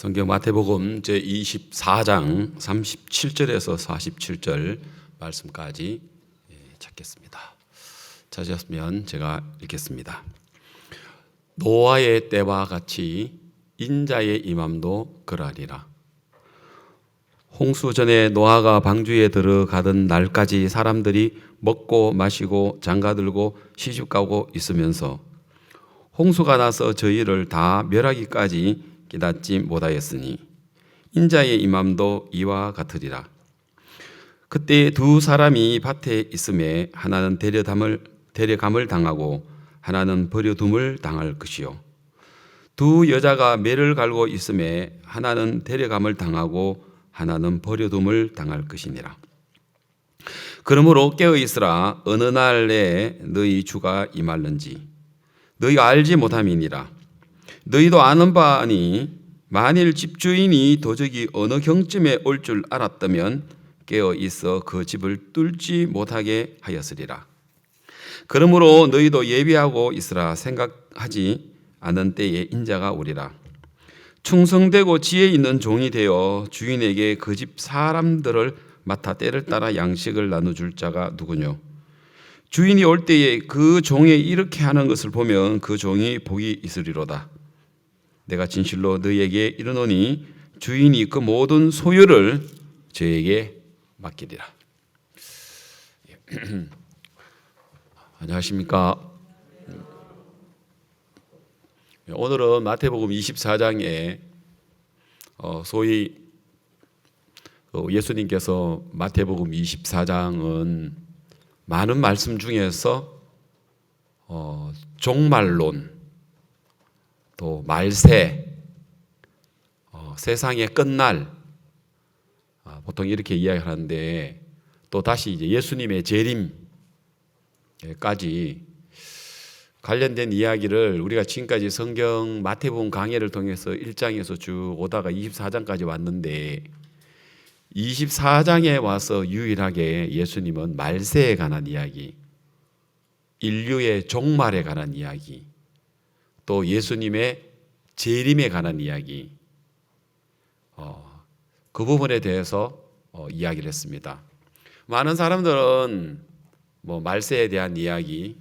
성경 마태복음 제24장 37절에서 47절 말씀까지 찾겠습니다. 찾으셨으면 제가 읽겠습니다. 노아의 때와 같이 인자의 임함도 그러하리라. 홍수 전에 노아가 방주에 들어가던 날까지 사람들이 먹고 마시고 장가들고 시집가고 있으면서 홍수가 나서 저희를 다 멸하기까지 깨닫지 못하였으니 인자의 임함도 이와 같으리라. 그때 두 사람이 밭에 있음에 하나는 데려감을 당하고 하나는 버려둠을 당할 것이요, 두 여자가 매를 갈고 있음에 하나는 데려감을 당하고 하나는 버려둠을 당할 것이니라. 그러므로 깨어 있으라. 어느 날에 너희 주가 임할는지 너희가 알지 못함이니라. 너희도 아는 바 아니 만일 집주인이 도적이 어느 경쯤에 올 줄 알았다면 깨어 있어 그 집을 뚫지 못하게 하였으리라. 그러므로 너희도 예비하고 있으라. 생각하지 않은 때에 인자가 오리라. 충성되고 지혜 있는 종이 되어 주인에게 그 집 사람들을 맡아 때를 따라 양식을 나눠줄 자가 누구뇨? 주인이 올 때에 그 종이 이렇게 하는 것을 보면 그 종이 복이 있으리로다. 내가 진실로 너희에게 이르노니 주인이 그 모든 소유를 저에게 맡기리라. 안녕하십니까? 오늘은 마태복음 24장에 소위 예수님께서 마태복음 24장은 많은 말씀 중에서 종말론, 또 말세, 세상의 끝날, 보통 이렇게 이야기하는데, 또 다시 이제 예수님의 재림까지 관련된 이야기를 우리가 지금까지 성경 마태복음 강해를 통해서 1장에서 쭉 오다가 24장까지 왔는데, 24장에 와서 유일하게 예수님은 말세에 관한 이야기, 인류의 종말에 관한 이야기, 또 예수님의 재림에 관한 이야기, 그 부분에 대해서 이야기를 했습니다. 많은 사람들은 말세에 대한 이야기,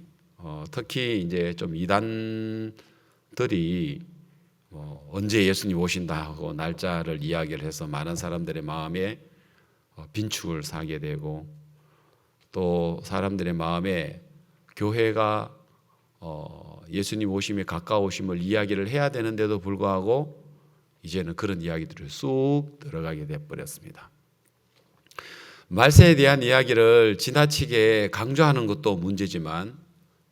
특히 이제 좀 이단들이 언제 예수님 오신다 하고 날짜를 이야기를 해서 많은 사람들의 마음에 빈축을 사게 되고, 또 사람들의 마음에 교회가 예수님 오심에 가까우심을 이야기를 해야 되는데도 불구하고 이제는 그런 이야기들을 쑥 들어가게 되어버렸습니다. 말세에 대한 이야기를 지나치게 강조하는 것도 문제지만,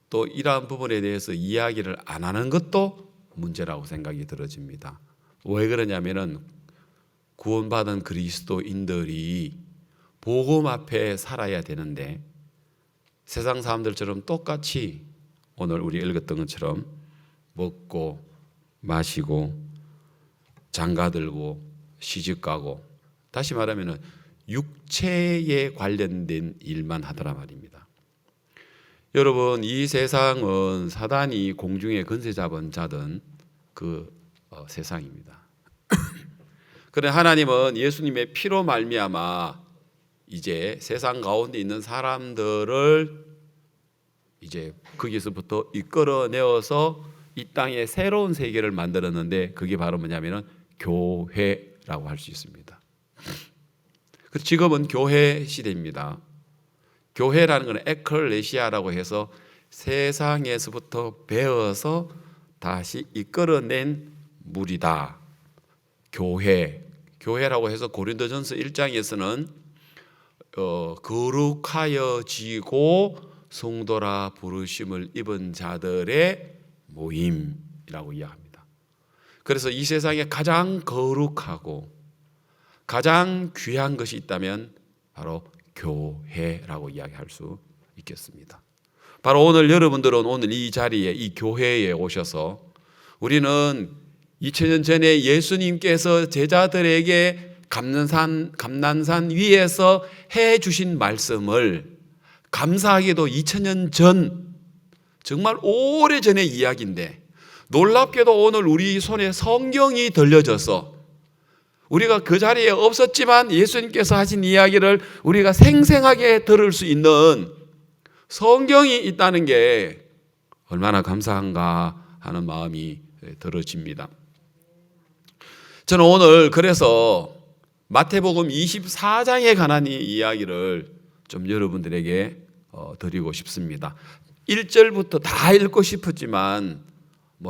또 이러한 부분에 대해서 이야기를 안 하는 것도 문제라고 생각이 들어집니다. 왜 그러냐면은 구원받은 그리스도인들이 복음 앞에 살아야 되는데, 세상 사람들처럼 똑같이 오늘 우리 읽었던 것처럼 먹고 마시고 장가들고 시집가고, 다시 말하면 육체에 관련된 일만 하더라 말입니다. 여러분, 이 세상은 사단이 공중에 권세 잡은 자든 그 세상입니다. 그런데 하나님은 예수님의 피로 말미암아 이제 세상 가운데 있는 사람들을 이제 거기서부터 이끌어내어서 이 땅에 새로운 세계를 만들었는데, 그게 바로 뭐냐면은 교회라고 할 수 있습니다. 지금은 교회 시대입니다. 교회라는 것은 에클레시아라고 해서 세상에서부터 배어서 다시 이끌어낸 무리다. 교회라고 해서 고린도전서 1장에서는 거룩하여지고 성도라 부르심을 입은 자들의 모임이라고 이야기합니다. 그래서 이 세상에 가장 거룩하고 가장 귀한 것이 있다면 바로 교회라고 이야기할 수 있겠습니다. 바로 오늘 여러분들은 오늘 이 자리에, 이 교회에 오셔서 우리는 2000년 전에 예수님께서 제자들에게 감난산 위에서 해 주신 말씀을 감사하게도 2000년 전, 정말 오래전의 이야기인데 놀랍게도 오늘 우리 손에 성경이 들려져서 우리가 그 자리에 없었지만 예수님께서 하신 이야기를 우리가 생생하게 들을 수 있는 성경이 있다는 게 얼마나 감사한가 하는 마음이 들어집니다. 저는 오늘 그래서 마태복음 24장에 관한 이 이야기를 좀 여러분들에게 드리고 싶습니다. 1절부터 다 읽고 싶었지만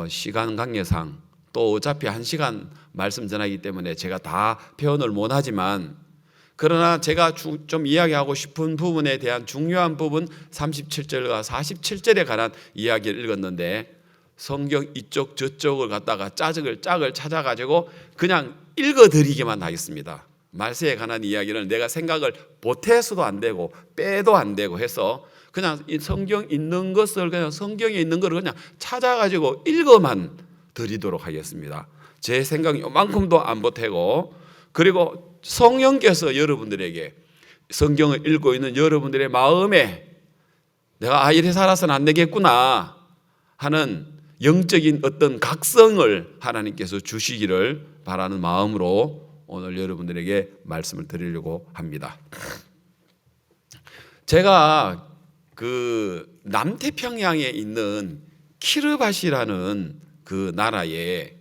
시간 관계상 또 어차피 1시간 말씀 전하기 때문에 제가 다 표현을 못하지만, 그러나 제가 좀 이야기하고 싶은 부분에 대한 중요한 부분 37절과 47절에 관한 이야기를 읽었는데, 성경 이쪽 저쪽을 갖다가 짝을 찾아가지고 그냥 읽어드리기만 하겠습니다. 말세에 관한 이야기를 내가 생각을 못해서도 안 되고 빼도 안 되고 해서 그냥 이 성경 있는 것을 그냥 성경에 있는 것을 그냥 찾아가지고 읽어만 드리도록 하겠습니다. 제 생각이 요만큼도 안 보태고, 그리고 성령께서 여러분들에게 성경을 읽고 있는 여러분들의 마음에 내가 이래 살아서는 안 되겠구나 하는 영적인 어떤 각성을 하나님께서 주시기를 바라는 마음으로 오늘 여러분들에게 말씀을 드리려고 합니다. 제가 그 남태평양에 있는 키르바시라는 그 나라에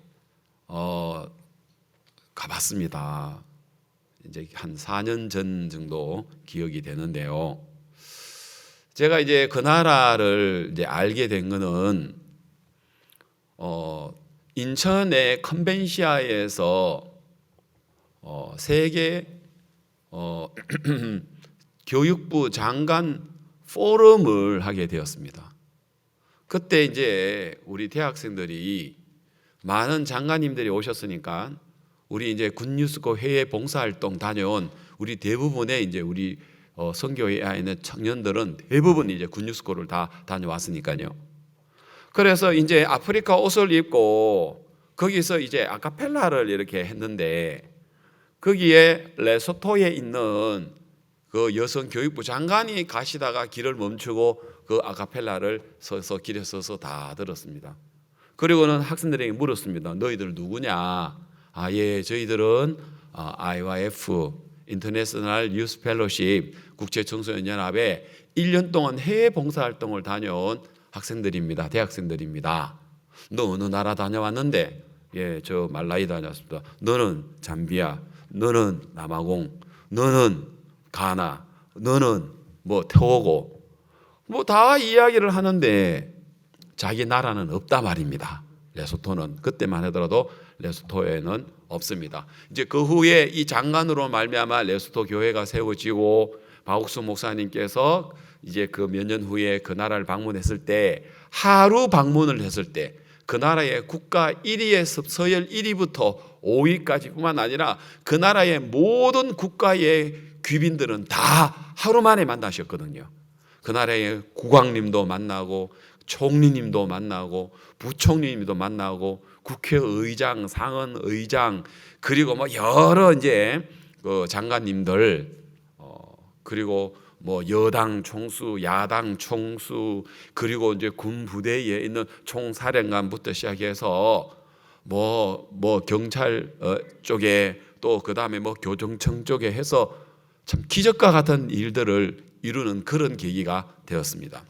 가봤습니다. 이제 한 4년 전 정도 기억이 되는데요. 제가 이제 그 나라를 이제 알게 된 거는 인천의 컨벤시아에서 세계 교육부 장관 포럼을 하게 되었습니다. 그때 이제 우리 대학생들이 많은 장관님들이 오셨으니까 우리 이제 굿뉴스코 해외 봉사활동 다녀온 우리 대부분의 이제 우리 선교회에 있는 청년들은 대부분 이제 굿뉴스코를 다 다녀왔으니까요. 그래서 이제 아프리카 옷을 입고 거기서 이제 아카펠라를 이렇게 했는데, 거기에 레소토에 있는 그 여성 교육부 장관이 가시다가 길을 멈추고 그 아카펠라를 서서 길에 서서 다 들었습니다. 그리고는 학생들에게 물었습니다. 너희들 누구냐? 예, 저희들은 IYF 인터내셔널 유스 펠로십 국제 청소년 연합에 1년 동안 해외 봉사활동을 다녀온 학생들입니다. 대학생들입니다. 너 어느 나라 다녀왔는데? 예, 저 말라이 다녀왔습니다. 너는 잠비아, 너는 남아공, 너는 가나, 너는 토고, 다 이야기를 하는데 자기 나라는 없다 말입니다. 레소토는 그때만 하더라도 레소토에는 없습니다. 이제 그 후에 이 장관으로 말미암아 레소토 교회가 세워지고 박옥수 목사님께서 이제 그 몇 년 후에 그 나라를 방문했을 때, 하루 방문을 했을 때 그 나라의 국가 1위에서 서열 1위부터 5위까지뿐만 아니라 그 나라의 모든 국가의 귀빈들은 다 하루 만에 만나셨거든요. 그 나라의 국왕님도 만나고 총리님도 만나고 부총리님도 만나고 국회의장, 상원의장, 그리고 여러 이제 그 장관님들, 그리고 여당 총수, 야당 총수, 그리고 이제 군 부대에 있는 총사령관부터 시작해서 경찰 쪽에 또 그다음에 교정청 쪽에 해서 참 기적과 같은 일들을 이루는 그런 계기가 되었습니다.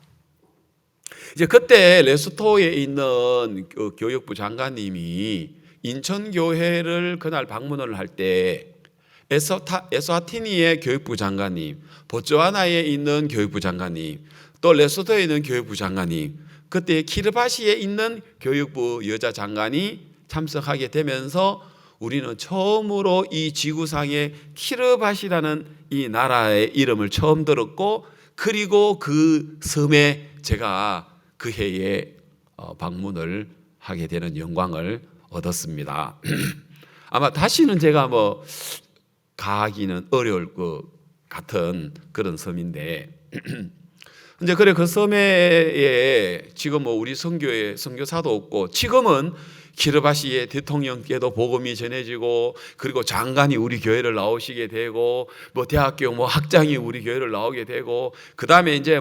이제 그때 레소토에 있는 그 교육부 장관님이 인천교회를 그날 방문을 할 때 에스와티니의 교육부 장관님, 보츠와나에 있는 교육부 장관님, 또 레소토에 있는 교육부 장관님, 그때 키르바시에 있는 교육부 여자 장관이 참석하게 되면서 우리는 처음으로 이 지구상에 키르바시라는 이 나라의 이름을 처음 들었고, 그리고 그 섬에 제가 그 해에 방문을 하게 되는 영광을 얻었습니다. 아마 다시는 제가 가기는 어려울 것 같은 그런 섬인데, 이제 그래 그 섬에 지금 우리 선교회 선교사도 없고, 지금은 키르바시의 대통령께도 복음이 전해지고, 그리고 장관이 우리 교회를 나오시게 되고, 대학교 학장이 우리 교회를 나오게 되고, 그 다음에 이제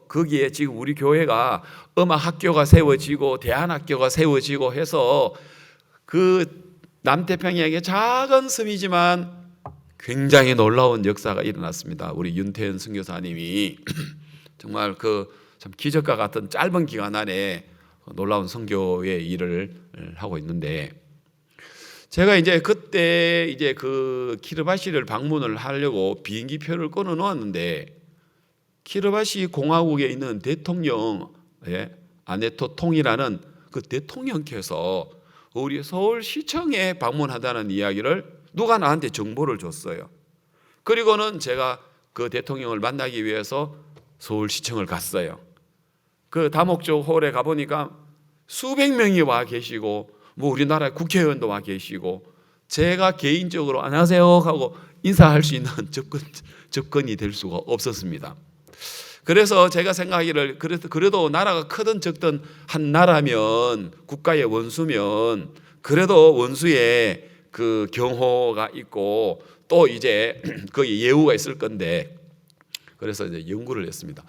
거기에 지금 우리 교회가 음악 학교가 세워지고 대안학교가 세워지고 해서 그 남태평양의 작은 섬이지만 굉장히 놀라운 역사가 일어났습니다. 우리 윤태현 선교사님이 정말 참 기적과 같은 짧은 기간 안에 놀라운 선교의 일을 하고 있는데, 제가 이제 그때 이제 키르바시를 방문을 하려고 비행기표를 끊어 놓았는데, 키르바시 공화국에 있는 대통령 아네토 통이라는 그 대통령께서 우리 서울시청에 방문하다는 이야기를 누가 나한테 정보를 줬어요. 그리고는 제가 그 대통령을 만나기 위해서 서울시청을 갔어요. 그 다목적 홀에 가보니까 수백 명이 와 계시고, 뭐 우리나라 국회의원도 와 계시고, 제가 개인적으로 안녕하세요 하고 인사할 수 있는 접근이 될 수가 없었습니다. 그래서 제가 생각하기를, 그래도 나라가 크든 적든 한 나라면, 국가의 원수면 그래도 원수의 그 경호가 있고 또 이제 거기 예우가 있을 건데, 그래서 이제 연구를 했습니다.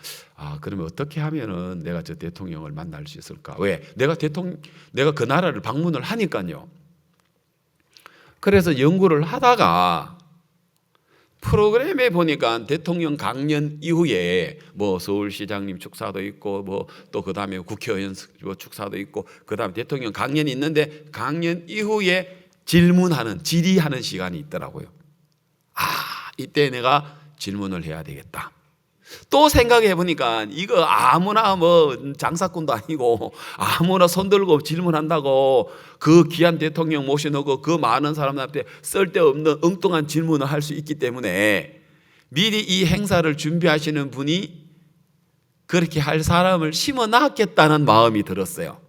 그러면 어떻게 하면은 내가 저 대통령을 만날 수 있을까? 왜? 내가 그 나라를 방문을 하니까요. 그래서 연구를 하다가 프로그램에 보니까 대통령 강연 이후에 뭐 서울시장님 축사도 있고, 뭐 또 그 다음에 국회의원 축사도 있고, 그 다음에 대통령 강연이 있는데 강연 이후에 질의하는 시간이 있더라고요. 이때 내가 질문을 해야 되겠다. 또 생각해 보니까 이거 아무나 뭐 장사꾼도 아니고 아무나 손들고 질문한다고 그 귀한 대통령 모셔놓고 그 많은 사람들한테 쓸데없는 엉뚱한 질문을 할 수 있기 때문에 미리 이 행사를 준비하시는 분이 그렇게 할 사람을 심어 놨겠다는 마음이 들었어요.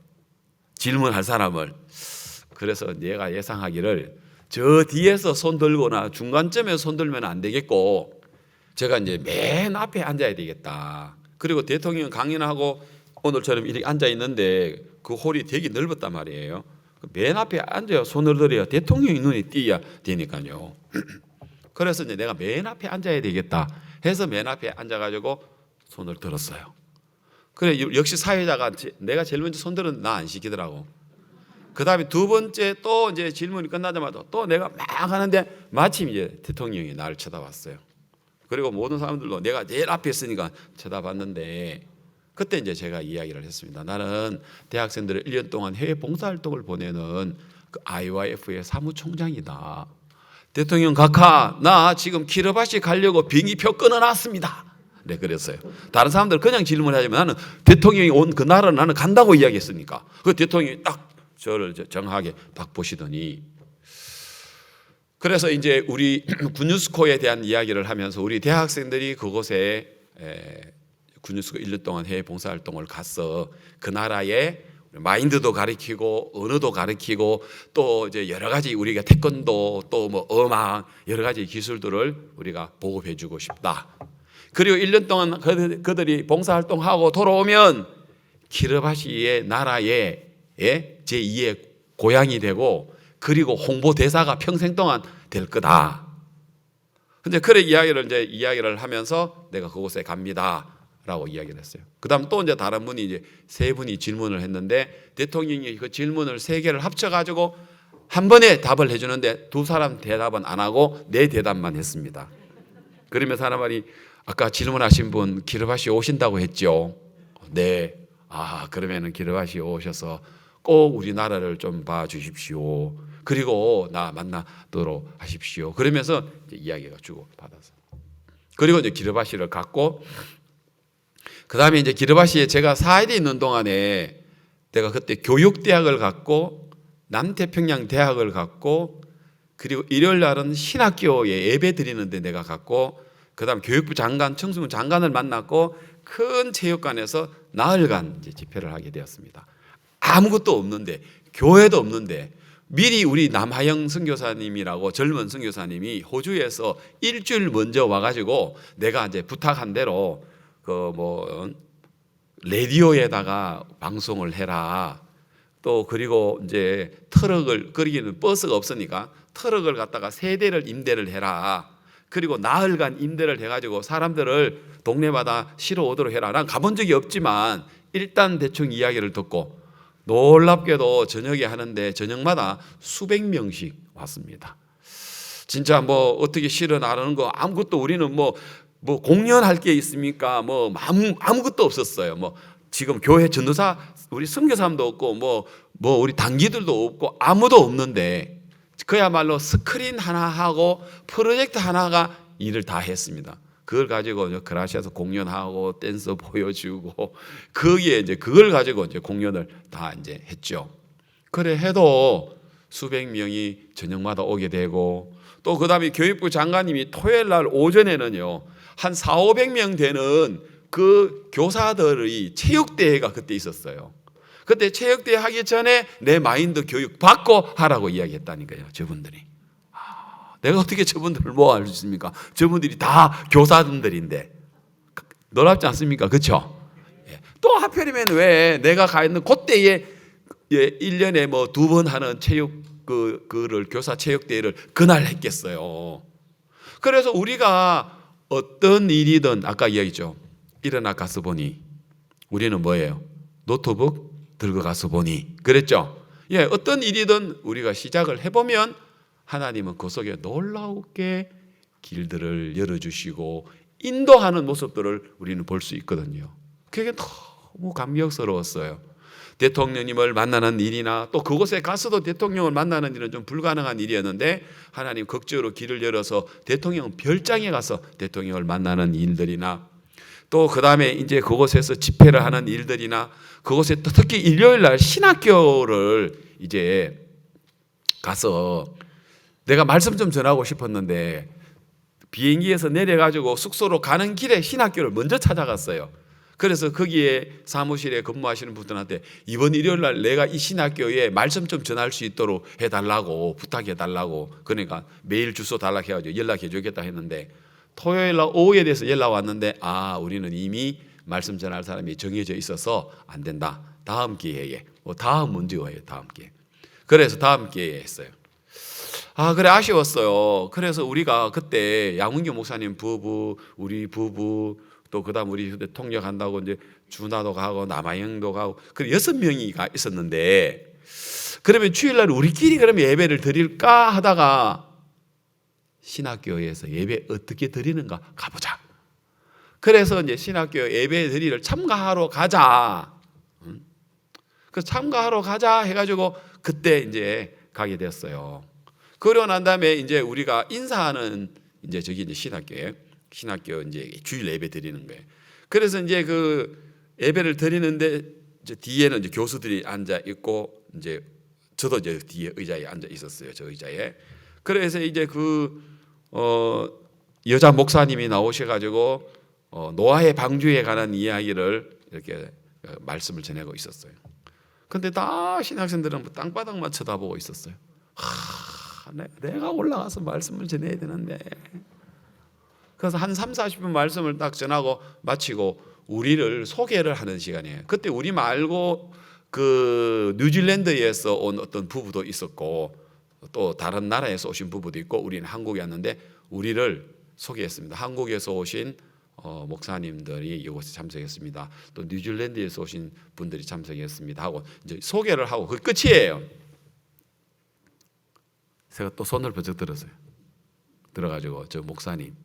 질문할 사람을. 그래서 내가 예상하기를 저 뒤에서 손들거나 중간쯤에 손들면 안 되겠고, 제가 이제 맨 앞에 앉아야 되겠다. 그리고 대통령 강연하고 오늘처럼 이렇게 앉아 있는데 그 홀이 되게 넓었단 말이에요. 맨 앞에 앉아야 손을 들어야 대통령이 눈에 띄어야 되니까요. 그래서 이제 내가 맨 앞에 앉아야 되겠다 해서 맨 앞에 앉아가지고 손을 들었어요. 그래, 역시 사회자가 내가 제일 먼저 손 들었는데 나 안 시키더라고. 그 다음에 두 번째 또 이제 질문이 끝나자마자 또 내가 막 하는데 마침 이제 대통령이 나를 쳐다봤어요. 그리고 모든 사람들도 내가 제일 앞에 있으니까 쳐다봤는데, 그때 이제 제가 이야기를 했습니다. 나는 대학생들을 1년 동안 해외 봉사활동을 보내는 그 IYF의 사무총장이다. 대통령 각하, 나 지금 키르바시 가려고 비행기표 끊어놨습니다. 네, 그랬어요. 다른 사람들 그냥 질문하지만 나는 대통령이 온 그 나라를 나는 간다고 이야기했으니까. 그 대통령이 딱 저를 정하게 딱 보시더니, 그래서 이제 우리 군유스코에 대한 이야기를 하면서 우리 대학생들이 그곳에 군유스코 1년 동안 해외 봉사활동을 가서 그 나라의 마인드도 가르치고 언어도 가르치고 또 이제 여러 가지 우리가 태권도 또 뭐 음악 여러 가지 기술들을 우리가 보급해 주고 싶다. 그리고 1년 동안 그들이 봉사활동하고 돌아오면 키르바시의 나라의 제2의 고향이 되고, 그리고 홍보 대사가 평생 동안 될 거다. 근데 그래 이야기를 하면서 내가 그곳에 갑니다라고 이야기를 했어요. 그다음 또 이제 다른 분이 이제 세 분이 질문을 했는데 대통령이 그 질문을 세 개를 합쳐가지고 한 번에 답을 해주는데 두 사람 대답은 안 하고 내 대답만 했습니다. 그러면 사람들이 아까 질문하신 분 키르바시 오신다고 했죠. 네. 그러면은 키르바시 오셔서 꼭 우리나라를 좀 봐주십시오. 그리고 나 만나도록 하십시오. 그러면서 이제 이야기가 주고받아서, 그리고 이제 키르바시를 갔고, 그 다음에 이제 키르바시에 제가 4일이 있는 동안에 내가 그때 교육대학을 갔고 남태평양 대학을 갔고, 그리고 일요일 날은 신학교에 예배 드리는데 내가 갔고, 그 다음 교육부 장관, 청소년 장관을 만났고 큰 체육관에서 나흘간 이제 집회를 하게 되었습니다. 아무것도 없는데, 교회도 없는데 미리 우리 남하영 선교사님이라고 젊은 선교사님이 호주에서 일주일 먼저 와가지고 내가 이제 부탁한 대로 라디오에다가 방송을 해라. 또 그리고 이제 트럭을 끓이기는 버스가 없으니까 트럭을 갖다가 세 대를 임대를 해라. 그리고 나흘간 임대를 해가지고 사람들을 동네마다 실어 오도록 해라. 난 가본 적이 없지만 일단 대충 이야기를 듣고, 놀랍게도 저녁에 하는데 저녁마다 수백 명씩 왔습니다. 진짜 뭐 어떻게 실어 나르는 거 아무것도 우리는 뭐 공연할 게 있습니까? 뭐 아무것도 없었어요. 뭐 지금 교회 전도사 우리 선교사님도 없고 뭐 우리 단기들도 없고 아무도 없는데 그야말로 스크린 하나 하고 프로젝트 하나가 일을 다 했습니다. 그걸 가지고 크라시아에서 공연하고 댄서 보여주고 거기에 이제 그걸 가지고 이제 공연을 다 이제 했죠. 그래 해도 수백 명이 저녁마다 오게 되고 또 그다음에 교육부 장관님이 토요일 날 오전에는요 한 4,500명 되는 그 교사들의 체육대회가 그때 있었어요. 그때 체육대회 하기 전에 내 마인드 교육 받고 하라고 이야기했다니까요. 저분들이. 내가 어떻게 저분들을 모아줄 수 있습니까? 저분들이 다 교사들인데 놀랍지 않습니까? 그렇죠? 또 하필이면 왜 내가 가 있는 그때에 1년에 뭐 2번 하는 체육 그를 교사 체육대회를 그날 했겠어요. 그래서 우리가 어떤 일이든 아까 이야기했죠. 일어나 가서 보니 우리는 뭐예요? 노트북 들고 가서 보니 그랬죠. 어떤 일이든 우리가 시작을 해보면 하나님은 그 속에 놀라우게 길들을 열어주시고 인도하는 모습들을 우리는 볼 수 있거든요. 그게 너무 감격스러웠어요. 대통령님을 만나는 일이나 또 그곳에 가서도 대통령을 만나는 일은 좀 불가능한 일이었는데 하나님 극적으로 길을 열어서 대통령 별장에 가서 대통령을 만나는 일들이나 또 그 다음에 이제 그곳에서 집회를 하는 일들이나 그곳에 특히 일요일 날 신학교를 이제 가서 내가 말씀 좀 전하고 싶었는데 비행기에서 내려가지고 숙소로 가는 길에 신학교를 먼저 찾아갔어요. 그래서 거기에 사무실에 근무하시는 분들한테 이번 일요일 날 내가 이 신학교에 말씀 좀 전할 수 있도록 해달라고 부탁해달라고 그러니까 메일 주소 달라해가지고 연락해 주겠다 했는데 토요일 날 오후에 대해서 연락 왔는데 우리는 이미 말씀 전할 사람이 정해져 있어서 안 된다. 다음 기회에 다음 문제예요. 다음 기회. 그래서 다음 기회에 했어요. 그래 아쉬웠어요. 그래서 우리가 그때 양문규 목사님 부부 우리 부부 또 그다음 우리 통역한다고 이제 준하도 가고 남아영도 가고 그 6명이가 있었는데 그러면 주일날 우리끼리 그러면 예배를 드릴까 하다가 신학교에서 예배 어떻게 드리는가 가보자. 그래서 이제 신학교 예배 드리를 참가하러 가자. 그 참가하러 가자 해가지고 그때 이제 가게 됐어요. 그러고 난 다음에 이제 우리가 인사하는 이제 저기 이제 신학교 이제 주일 예배 드리는 거예요. 그래서 이제 그 예배를 드리는데 이제 뒤에는 이제 교수들이 앉아 있고 이제 저도 이제 뒤에 의자에 앉아 있었어요. 저 의자에. 그래서 이제 여자 목사님이 나오셔가지고 노아의 방주에 관한 이야기를 이렇게 말씀을 전하고 있었어요. 근데 다 신학생들은 땅바닥만 쳐다보고 있었어요. 내가 올라가서 말씀을 전해야 되는데. 그래서 한 30-40분 말씀을 딱 전하고 마치고 우리를 소개를 하는 시간이에요. 그때 우리 말고 그 뉴질랜드에서 온 어떤 부부도 있었고 또 다른 나라에서 오신 부부도 있고 우리는 한국에 왔는데 우리를 소개했습니다. 한국에서 오신 목사님들이 이곳에 참석했습니다. 또 뉴질랜드에서 오신 분들이 참석했습니다 하고 이제 소개를 하고 그 끝이에요. 제가 또 손을 번쩍 들었어요. 들어가지고 저 목사님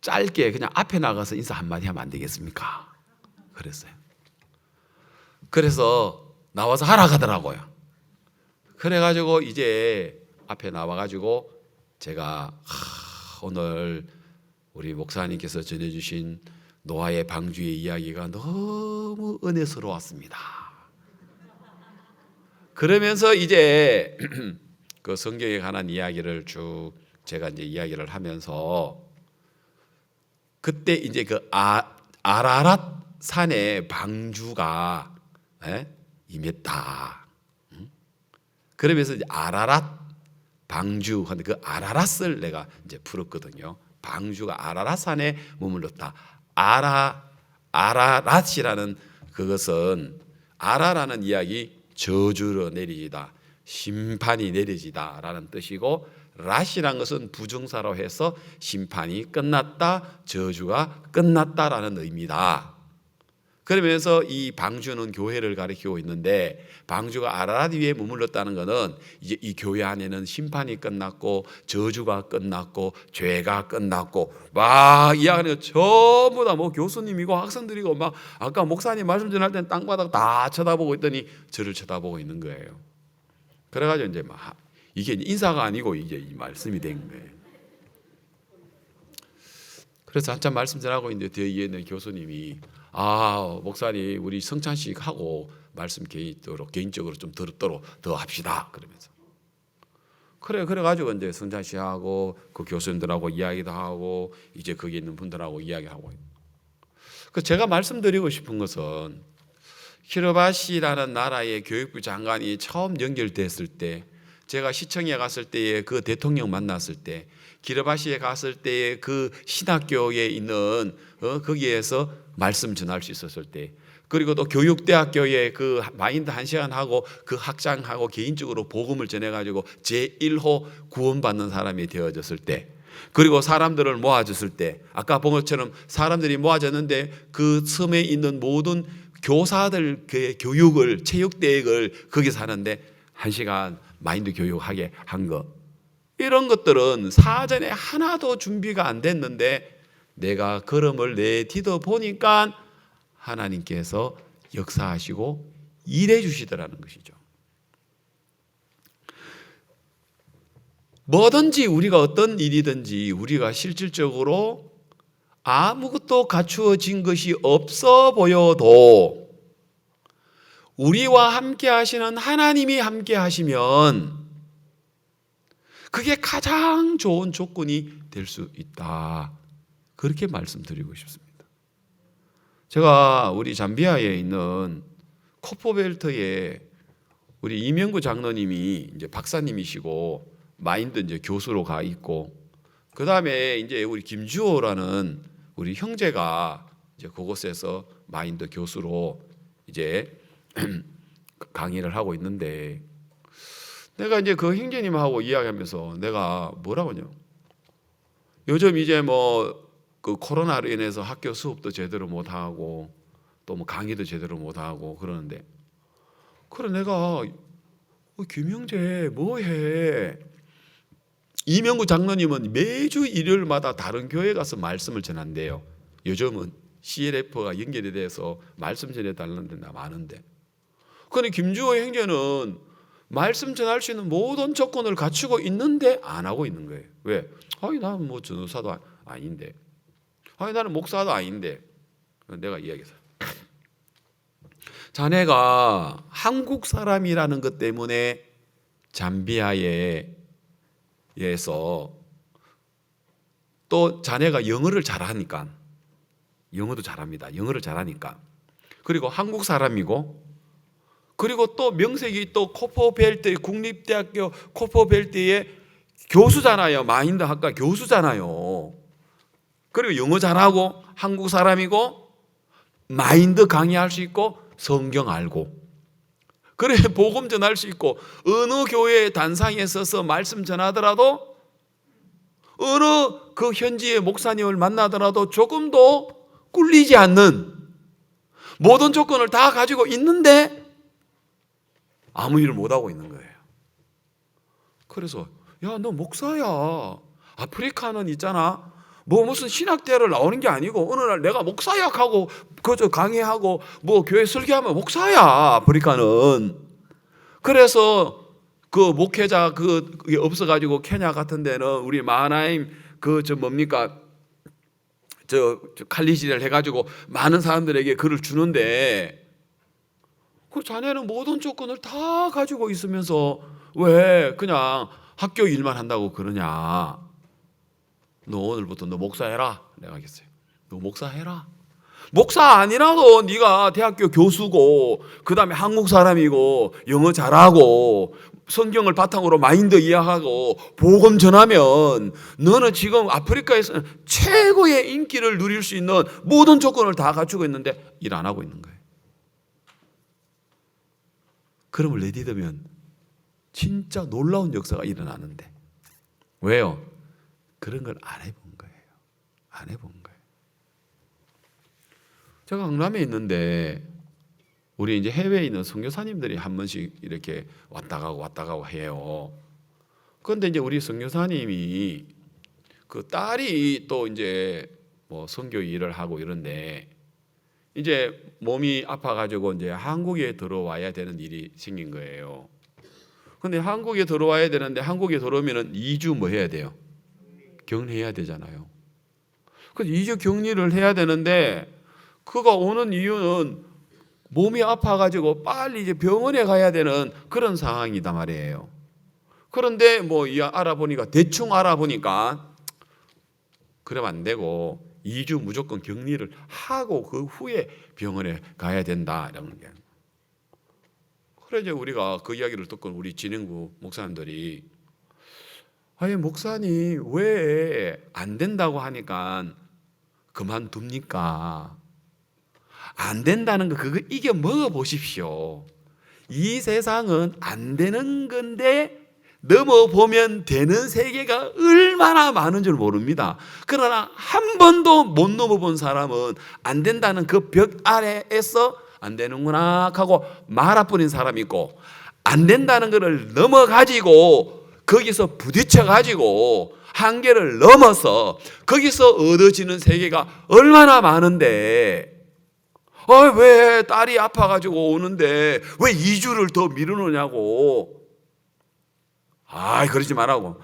짧게 그냥 앞에 나가서 인사 한마디 하면 안 되겠습니까? 그랬어요. 그래서 나와서 하라 하더라고요. 그래가지고 이제 앞에 나와가지고 제가 오늘 우리 목사님께서 전해주신 노아의 방주의 이야기가 너무 은혜스러웠습니다. 그러면서 이제 그 성경에 관한 이야기를 쭉 제가 이제 이야기를 하면서 그때 이제 그 아라랏 산에 방주가 임했다. 그러면서 이제 아라랏 방주 하는데 그 아라랏을 내가 이제 풀었거든요. 방주가 아라랏 산에 머물렀다. 아라랏이라는 그것은 아라라는 이야기 저주로 내리지다. 심판이 내려지다라는 뜻이고 랏이란 것은 부정사로 해서 심판이 끝났다, 저주가 끝났다라는 의미다. 그러면서 이 방주는 교회를 가리키고 있는데, 방주가 아라랏 위에 머물렀다는 것은 이제 이 교회 안에는 심판이 끝났고 저주가 끝났고 죄가 끝났고 막 이야기하는 거 전부 다 뭐 교수님이고 학생들이고 막 아까 목사님 말씀 전할 때는 땅바닥 다 쳐다보고 있더니 저를 쳐다보고 있는 거예요. 그래가지고 이제 막 이게 인사가 아니고 이제 이 말씀이 된 거예요. 그래서 한참 말씀 전하고 있는데 뒤에 있는 교수님이 목사님 우리 성찬식 하고 말씀 개인적으로 좀 들었도록 더 합시다 그러면서 그래가지고 이제 성찬식 하고 그 교수님들하고 이야기도 하고 이제 거기 있는 분들하고 이야기하고 그 제가 말씀드리고 싶은 것은 키르바시라는 나라의 교육부 장관이 처음 연결됐을 때 제가 시청에 갔을 때에 그 대통령 만났을 때 키르바시에 갔을 때에 그 신학교에 있는 거기에서 말씀 전할 수 있었을 때 그리고 또 교육대학교에 그 마인드 1시간 하고 그 학장하고 개인적으로 복음을 전해가지고 제1호 구원받는 사람이 되어졌을 때 그리고 사람들을 모아줬을 때 아까 본 것처럼 사람들이 모아졌는데 그 섬에 있는 모든 교사들 그 교육을 체육대회를 거기서 하는데 1시간 마인드 교육하게 한 것 이런 것들은 사전에 하나도 준비가 안 됐는데 내가 걸음을 내디뎌 보니까 하나님께서 역사하시고 일해 주시더라는 것이죠. 뭐든지 우리가 어떤 일이든지 우리가 실질적으로 아무것도 갖추어진 것이 없어 보여도 우리와 함께 하시는 하나님이 함께 하시면 그게 가장 좋은 조건이 될 수 있다. 그렇게 말씀드리고 싶습니다. 제가 우리 잠비아에 있는 코포벨트에 우리 이명구 장로님이 이제 박사님이시고 마인드 이제 교수로 가 있고 그 다음에 이제 우리 김주호라는 우리 형제가 이제 그곳에서 마인드 교수로 이제 강의를 하고 있는데 내가 이제 그 형제님하고 이야기하면서 내가 뭐라고 하냐 요즘 이제 뭐 그 코로나로 인해서 학교 수업도 제대로 못 하고 또 뭐 강의도 제대로 못 하고 그러는데 그래 내가 김형제 뭐해 이명구 장로님은 매주 일요일마다 다른 교회 가서 말씀을 전한대요. 요즘은 CLF가 연결이 돼서 말씀 전해달라는 데가 많은데 그런데 김주호 형제는 말씀 전할 수 있는 모든 조건을 갖추고 있는데 안 하고 있는 거예요. 왜? 나는 뭐 전도사도 아닌데 나는 목사도 아닌데 내가 이야기했어요. 자네가 한국 사람이라는 것 때문에 잠비아에서 또 자네가 영어를 잘하니까 영어도 잘합니다. 영어를 잘하니까 그리고 한국 사람이고 그리고 또 명색이 또 코포벨트 국립대학교 코포벨트의 교수잖아요. 마인드 학과 교수잖아요. 그리고 영어 잘하고 한국 사람이고 마인드 강의할 수 있고 성경 알고 그래 복음 전할 수 있고 어느 교회의 단상에 서서 말씀 전하더라도 어느 그 현지의 목사님을 만나더라도 조금도 꿀리지 않는 모든 조건을 다 가지고 있는데 아무 일을 못하고 있는 거예요. 그래서 야 너 목사야 아프리카는 있잖아 뭐 무슨 신학대를 나오는 게 아니고 어느 날 내가 목사약하고 그저 강의하고 뭐 교회 설교하면 목사야 아프리카는. 그래서 그 목회자 그게 없어가지고 케냐 같은 데는 우리 마하나임 뭡니까 저 칼리지를 해가지고 많은 사람들에게 글을 주는데 그 자네는 모든 조건을 다 가지고 있으면서 왜 그냥 학교 일만 한다고 그러냐. 너 오늘부터 너 목사해라. 내가 하겠어요. 너 목사해라. 목사 아니라도 네가 대학교 교수고 그 다음에 한국 사람이고 영어 잘하고 성경을 바탕으로 마인드 이해하고 복음 전하면 너는 지금 아프리카에서 최고의 인기를 누릴 수 있는 모든 조건을 다 갖추고 있는데 일 안 하고 있는 거예요. 그러면 내디디면 진짜 놀라운 역사가 일어나는데 왜요? 그런 걸 안 해본 거예요. 안 해본 거예요. 제가 강남에 있는데 우리 이제 해외에 있는 선교사님들이 한 번씩 이렇게 왔다 가고 해요. 그런데 이제 우리 선교사님이 그 딸이 또 이제 뭐 선교 일을 하고 이런데 이제 몸이 아파가지고 이제 한국에 들어와야 되는 일이 생긴 거예요. 근데 한국에 들어와야 되는데 한국에 들어오면은 2주 뭐 해야 돼요? 격리해야 되잖아요. 그래서 2주 격리를 해야 되는데 그가 오는 이유는 몸이 아파가지고 빨리 이제 병원에 가야 되는 그런 상황이다 말이에요. 그런데 뭐 알아보니까 대충 알아보니까 그러면 안 되고 2주 무조건 격리를 하고 그 후에 병원에 가야 된다 이런 게. 그래 이제 우리가 그 이야기를 듣고 우리 진행부 목사님들이 아니 목사님 왜 안 된다고 하니까 그만둡니까? 안 된다는 거 그거 이겨 먹어 보십시오. 이 세상은 안 되는 건데 넘어보면 되는 세계가 얼마나 많은 줄 모릅니다. 그러나 한 번도 못 넘어본 사람은 안 된다는 그 벽 아래에서 안 되는구나 하고 말아버린 사람이 있고 안 된다는 것을 넘어가지고 거기서 부딪혀가지고 한계를 넘어서 거기서 얻어지는 세계가 얼마나 많은데 왜 딸이 아파가지고 오는데 왜 2주를 더 미루느냐고. 그러지 말라고.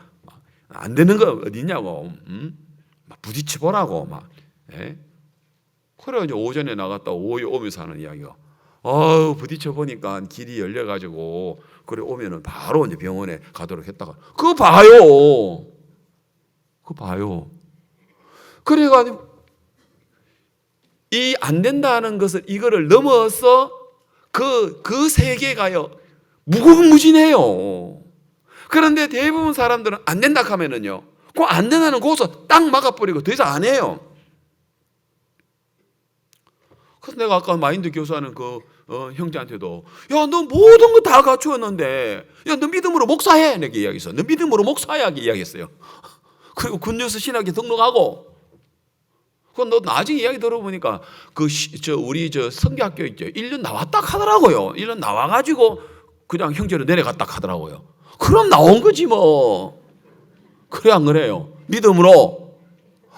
안 되는 거 어디 있냐고. 부딪혀 보라고. 예? 그래 이제 오전에 나갔다 오후에 오면서 하는 이야기가. 부딪혀 보니까 길이 열려가지고 그래 오면은 바로 이제 병원에 가도록 했다가 그거 봐요. 그래가지고 이 안 된다는 것을 이거를 넘어서 그 세계가요 무궁무진해요. 그런데 대부분 사람들은 안 된다 하면은요 그 안 된다는 거기서 딱 막아버리고 더 이상 안 해요. 그래서 내가 아까 마인드 교수하는 그 형제한테도 야 너 모든 거 다 갖추었는데 야 너 믿음으로 목사해 내게 이야기했어. 너 믿음으로 목사하게 이야기했어요. 그리고 굿뉴스 신학에 등록하고. 그건 너 나중에 이야기 들어보니까 우리 성교학교 있죠. 1년 나왔다 하더라고요. 1년 나와가지고 그냥 형제로 내려갔다 하더라고요. 그럼 나온 거지 뭐. 그래 안 그래요? 믿음으로.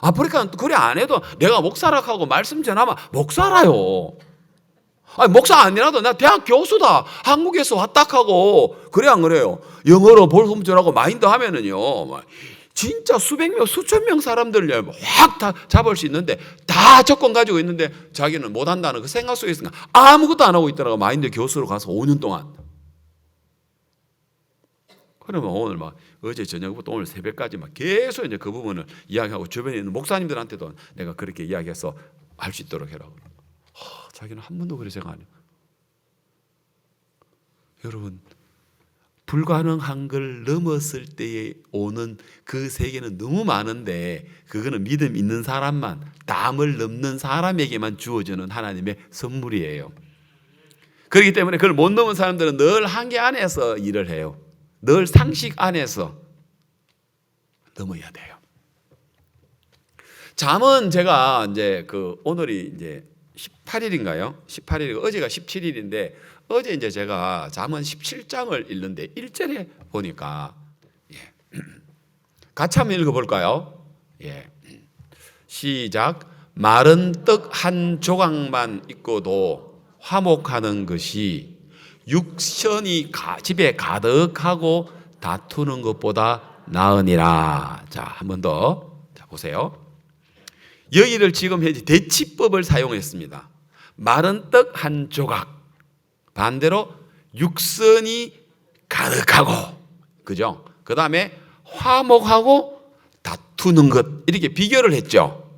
아프리카는 그래 안 해도 내가 목사라고 하고 말씀 전하면 목사라요. 목사 아니라도 나 대학 교수다. 한국에서 왔다 하고 그래 안 그래요? 영어로 볼품줄하고 마인드 하면은요. 진짜 수백 명, 수천 명 사람들을 확 다 잡을 수 있는데 다 조건 가지고 있는데 자기는 못한다는 그 생각 속에 있으니까 아무것도 안 하고 있더라고. 마인드 교수로 가서 5년 동안. 그러면 오늘 어제 저녁부터 오늘 새벽까지 계속 이제 그 부분을 이야기하고 주변에 있는 목사님들한테도 내가 그렇게 이야기해서 할 수 있도록 해라고. 자기는 한 번도 그렇게 생각 안 해요. 여러분, 불가능한 걸 넘었을 때에 오는 그 세계는 너무 많은데 그거는 믿음 있는 사람만, 담을 넘는 사람에게만 주어지는 하나님의 선물이에요. 그렇기 때문에 그걸 못 넘은 사람들은 늘 한계 안에서 일을 해요. 늘 상식 안에서 넘어야 돼요. 잠언 제가 이제 오늘이 이제 18일인가요? 18일, 어제가 17일인데 어제 이제 제가 잠언 17장을 읽는데 1절에 보니까 같이 한번 읽어볼까요? 시작. 마른 떡 한 조각만 있고도 화목하는 것이 육션이 집에 가득하고 다투는 것보다 나으니라. 자, 한 번 더. 자, 보세요. 여기를 지금 현재 대치법을 사용했습니다. 마른 떡 한 조각. 반대로 육선이 가득하고, 그죠? 그 다음에 화목하고 다투는 것. 이렇게 비교를 했죠.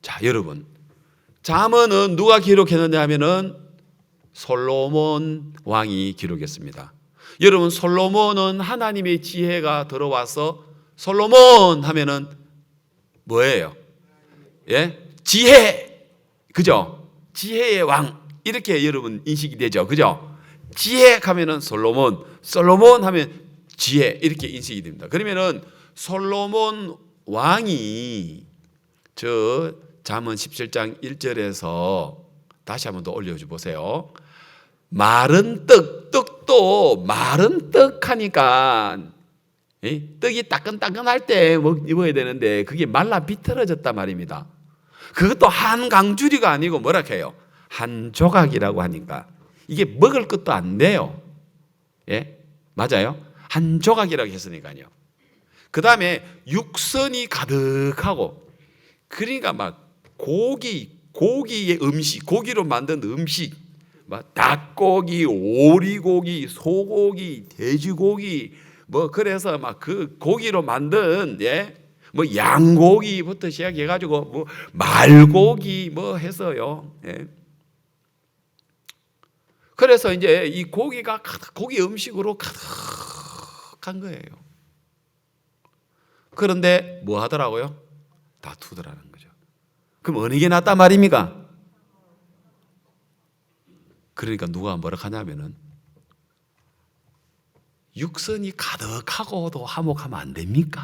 자, 여러분. 잠언은 누가 기록했느냐 하면은 솔로몬 왕이 기록했습니다. 여러분, 솔로몬은 하나님의 지혜가 들어와서 솔로몬 하면은 뭐예요? 지혜. 그죠? 지혜의 왕. 이렇게 여러분 인식이 되죠. 그죠? 지혜 하면은 솔로몬, 솔로몬 하면 지혜 이렇게 인식이 됩니다. 그러면은 솔로몬 왕이 잠언 17장 1절에서 다시 한번 더 올려줘 보세요. 마른 떡도 마른 떡 하니까 떡이 따끈따끈할 때 먹어야 되는데 그게 말라 비틀어졌단 말입니다. 그것도 한 강줄이가 아니고 뭐라 해요? 한 조각이라고 하니까 이게 먹을 것도 안 돼요. 예? 맞아요? 한 조각이라고 했으니까요. 그 다음에 육선이 가득하고, 그러니까 막 고기의 음식, 고기로 만든 음식, 막 닭고기, 오리고기, 소고기, 돼지고기, 뭐 그래서 막 그 고기로 만든 뭐 양고기부터 시작해가지고 뭐 말고기 뭐 해서요. 그래서 이제 이 고기가 고기 음식으로 가득한 거예요. 그런데 뭐 하더라고요? 다투더라는 거죠. 그럼 어느 게 낫단 말입니까? 그러니까 누가 뭐라 하냐면은 육선이 가득하고도 화목하면 안 됩니까?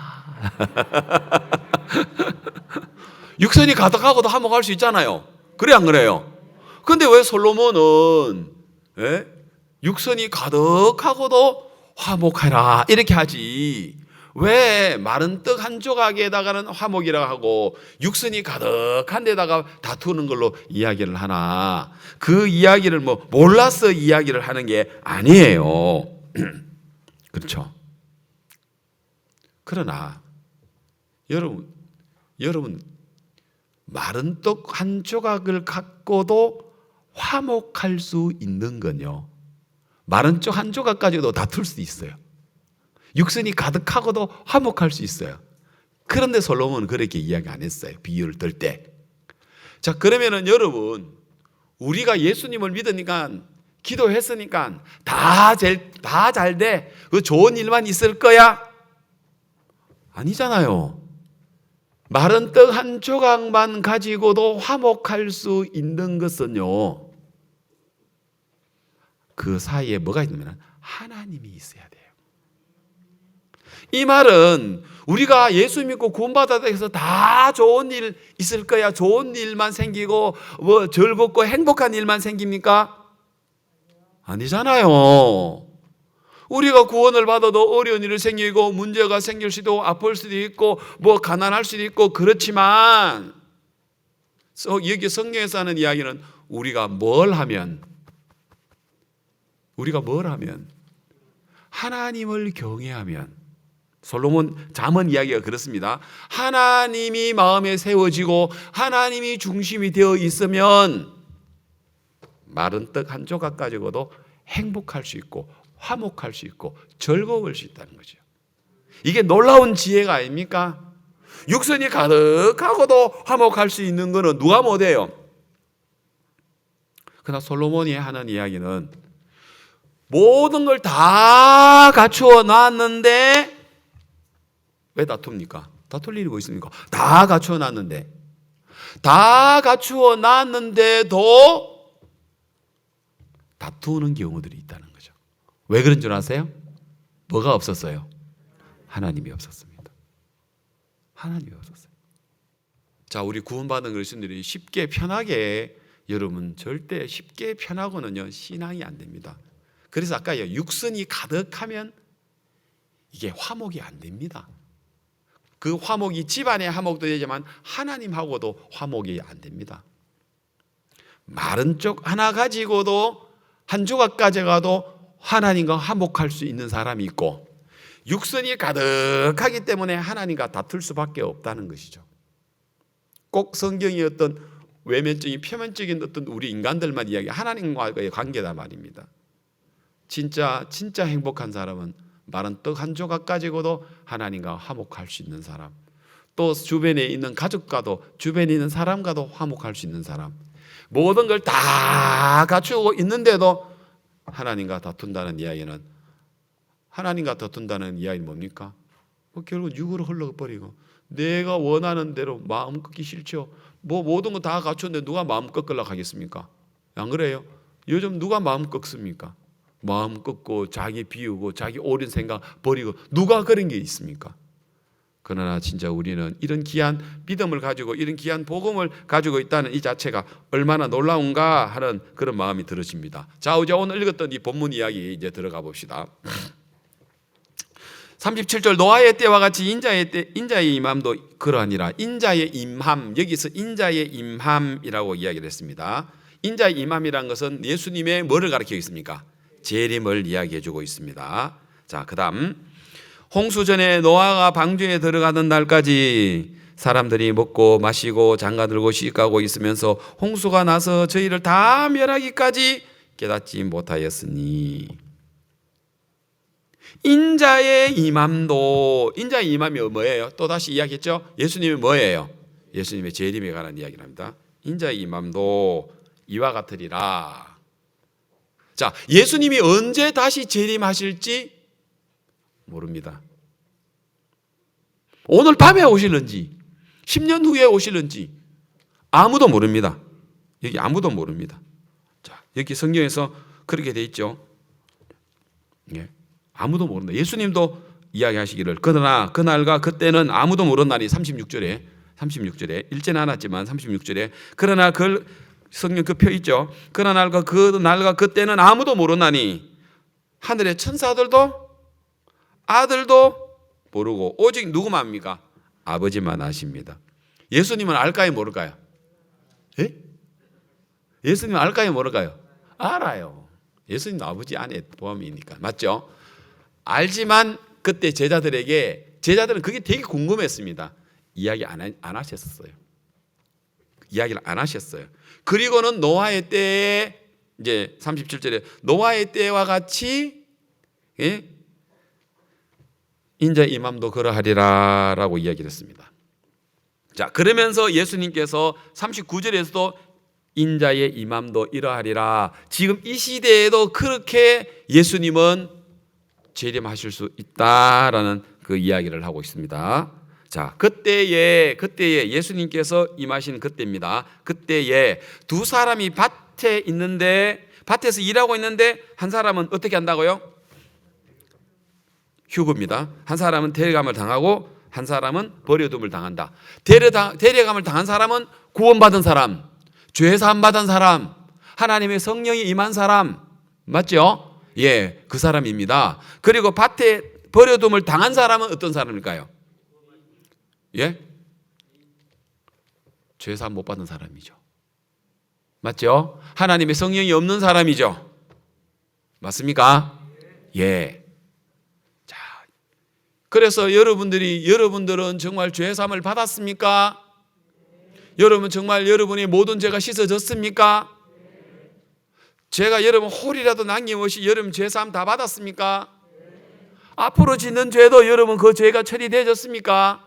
육선이 가득하고도 화목할 수 있잖아요. 그래 안 그래요? 근데 왜 솔로몬은 육선이 가득하고도 화목하라 이렇게 하지, 왜 마른 떡 한 조각에다가는 화목이라고 하고 육선이 가득한 데다가 다투는 걸로 이야기를 하나? 그 이야기를 뭐 몰라서 이야기를 하는 게 아니에요. 그렇죠? 그러나 여러분 마른 떡 한 조각을 갖고도 화목할 수 있는 건요, 마른 떡 한 조각 가지고도 다툴 수 있어요. 육선이 가득하고도 화목할 수 있어요. 그런데 솔로몬은 그렇게 이야기 안 했어요. 비유를 들 때. 자, 그러면은 여러분, 우리가 예수님을 믿으니까, 기도했으니까 다 잘 돼, 그 좋은 일만 있을 거야? 아니잖아요. 마른 떡 한 조각만 가지고도 화목할 수 있는 것은요, 그 사이에 뭐가 있냐면 하나님이 있어야 돼요. 이 말은 우리가 예수 믿고 구원받았다 해서 다 좋은 일 있을 거야, 좋은 일만 생기고 뭐 즐겁고 행복한 일만 생깁니까? 아니잖아요. 우리가 구원을 받아도 어려운 일이 생기고 문제가 생길 수도, 아플 수도 있고 뭐 가난할 수도 있고, 그렇지만 여기 성경에서 하는 이야기는 우리가 뭘 하면 하나님을 경외하면, 솔로몬 잠언 이야기가 그렇습니다. 하나님이 마음에 세워지고 하나님이 중심이 되어 있으면 마른 떡 한 조각 가지고도 행복할 수 있고 화목할 수 있고 즐거울 수 있다는 거죠. 이게 놀라운 지혜가 아닙니까? 육선이 가득하고도 화목할 수 있는 것은 누가 못해요? 그러나 솔로몬이 하는 이야기는 모든 걸 다 갖추어 놨는데 왜 다툽니까? 다툴 일이 뭐 있습니까? 다 갖추어 놨는데, 도 다투는 경우들이 있다는 거죠. 왜 그런 줄 아세요? 뭐가 없었어요? 하나님이 없었습니다. 하나님이 없었어요. 자, 우리 구원받은 그리스도인들이 쉽게 편하게, 여러분 절대 쉽게 편하고는요 신앙이 안 됩니다. 그래서 아까 육선이 가득하면 이게 화목이 안 됩니다. 그 화목이 집안의 화목도 되지만 하나님하고도 화목이 안 됩니다. 마른 쪽 하나 가지고도, 한 조각 가져가도 하나님과 화목할 수 있는 사람이 있고, 육선이 가득하기 때문에 하나님과 다툴 수밖에 없다는 것이죠. 꼭 성경이 어떤 외면적인 표면적인 어떤 우리 인간들만 이야기, 하나님과의 관계다 말입니다. 진짜 행복한 사람은 마른 떡 한 조각 가지고도 하나님과 화목할 수 있는 사람, 또 주변에 있는 가족과도, 주변에 있는 사람과도 화목할 수 있는 사람, 모든 걸 다 갖추고 있는데도 하나님과 다툰다는 이야기는, 뭡니까? 결국 육으로 흘러버리고 내가 원하는 대로 마음 꺾기 싫죠. 뭐 모든 거 다 갖췄는데 누가 마음 꺾으려고 하겠습니까? 안 그래요? 요즘 누가 마음 꺾습니까? 마음 꺾고 자기 비우고 자기 옳은 생각 버리고 누가 그런 게 있습니까? 그러나 진짜 우리는 이런 귀한 믿음을 가지고 이런 귀한 복음을 가지고 있다는 이 자체가 얼마나 놀라운가 하는 그런 마음이 들어집니다. 자, 이제 오늘 읽었던 이 본문 이야기 이제 들어가 봅시다. 37절 노아의 때와 같이 인자의 임함도 그러하니라. 인자의 임함, 여기서 인자의 임함이라고 이야기를 했습니다. 인자의 임함이란 것은 예수님의 뭐를 가리키고 있습니까? 재림을 이야기해 주고 있습니다. 자, 그다음 홍수 전에 노아가 방주에 들어가던 날까지 사람들이 먹고 마시고 장가들고 시집가고 있으면서 홍수가 나서 저희를 다 멸하기까지 깨닫지 못하였으니 인자의 임함도, 인자의 임함이 뭐예요? 또다시 이야기했죠? 예수님이 뭐예요? 예수님의 재림에 관한 이야기를 합니다. 인자의 임함도 이와 같으리라. 자, 예수님이 언제 다시 재림하실지 모릅니다. 오늘 밤에 오실는지 10년 후에 오실는지 아무도 모릅니다. 여기 아무도 모릅니다. 자, 여기 성경에서 그렇게 돼 있죠. 예. 아무도 모른다. 예수님도 이야기하시기를 그러나 그날과 그때는 아무도 모른다니 36절에 읽지는 않았지만 36절에 그러나 그 성경 그 표 있죠. 그러나 그날과 그때는 아무도 모른다니 하늘의 천사들도 아들도 모르고 오직 누구만 압니까? 아버지만 아십니다. 예수님은 알까요 모를까요? 예? 예수님은 알까요 모를까요? 알아요. 예수님도 아버지 안에 포함이니까. 맞죠? 알지만 그때 제자들은 그게 되게 궁금했습니다. 이야기 안 하셨어요. 이야기를 안 하셨어요. 그리고는 노아의 때에 이제 37절에 노아의 때와 같이 예? 인자 임함도 그러하리라라고 이야기를 했습니다. 자, 그러면서 예수님께서 39절에서도 인자의 임함도 이러하리라. 지금 이 시대에도 그렇게 예수님은 재림하실 수 있다라는 그 이야기를 하고 있습니다. 자, 그때에 예수님께서 임하신 그때입니다. 그때에 두 사람이 밭에서 일하고 있는데 한 사람은 어떻게 한다고요? 휴거입니다. 한 사람은 데려감을 당하고 한 사람은 버려둠을 당한다. 데려감을 당한 사람은 구원받은 사람, 죄 사함 받은 사람, 하나님의 성령이 임한 사람, 맞죠? 예, 그 사람입니다. 그리고 밭에 버려둠을 당한 사람은 어떤 사람일까요? 예? 죄 사함 못 받은 사람이죠. 맞죠? 하나님의 성령이 없는 사람이죠. 맞습니까? 예. 자, 그래서 여러분들은 정말 죄 사함을 받았습니까? 여러분 정말 여러분의 모든 죄가 씻어졌습니까? 죄가 여러분 홀이라도 남김없이 여러분 죄 사함 다 받았습니까? 앞으로 짓는 죄도 여러분 그 죄가 처리되어졌습니까?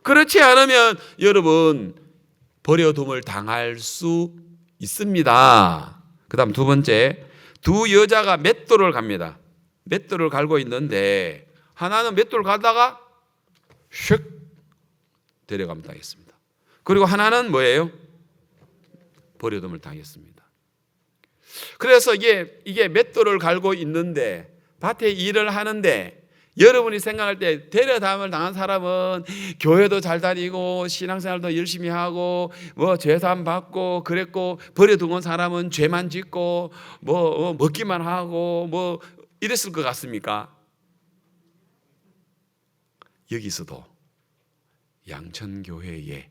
그렇지 않으면 여러분 버려둠을 당할 수 있습니다. 그 다음 두 번째, 두 여자가 맷돌을 갑니다. 맷돌을 갈고 있는데 하나는 맷돌 가다가 슉 데려가면 당했습니다. 그리고 하나는 뭐예요? 버려둠을 당했습니다. 그래서 이게 맷돌을 갈고 있는데 밭에 일을 하는데 여러분이 생각할 때 데려담을 당한 사람은 교회도 잘 다니고 신앙생활도 열심히 하고 뭐 죄사함 받고 그랬고, 버려둔 건 사람은 죄만 짓고 뭐 먹기만 하고 뭐 이랬을 것 같습니까? 여기서도 양천교회에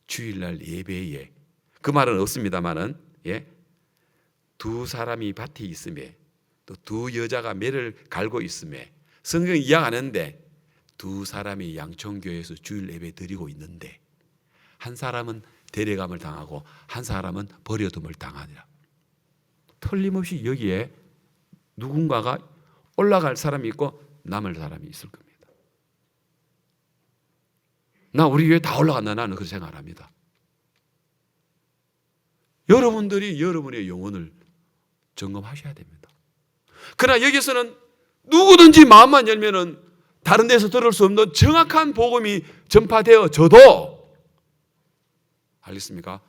주일날 예배에 그 말은 없습니다만은 예, 두 사람이 밭에 있음에 또 두 여자가 매를 갈고 있음에 성경이 이야기하는데 두 사람이 양천교회에서 주일 예배 드리고 있는데 한 사람은 데려감을 당하고 한 사람은 버려둠을 당하니라. 틀림없이 여기에 누군가가 올라갈 사람이 있고 남을 사람이 있을 겁니다. 나 우리 교회 다 올라간다 나는 그렇게 생각을 합니다. 여러분들이 여러분의 영혼을 점검하셔야 됩니다. 그러나 여기서는 누구든지 마음만 열면은 다른 데서 들을 수 없는 정확한 복음이 전파되어져도, 알겠습니까?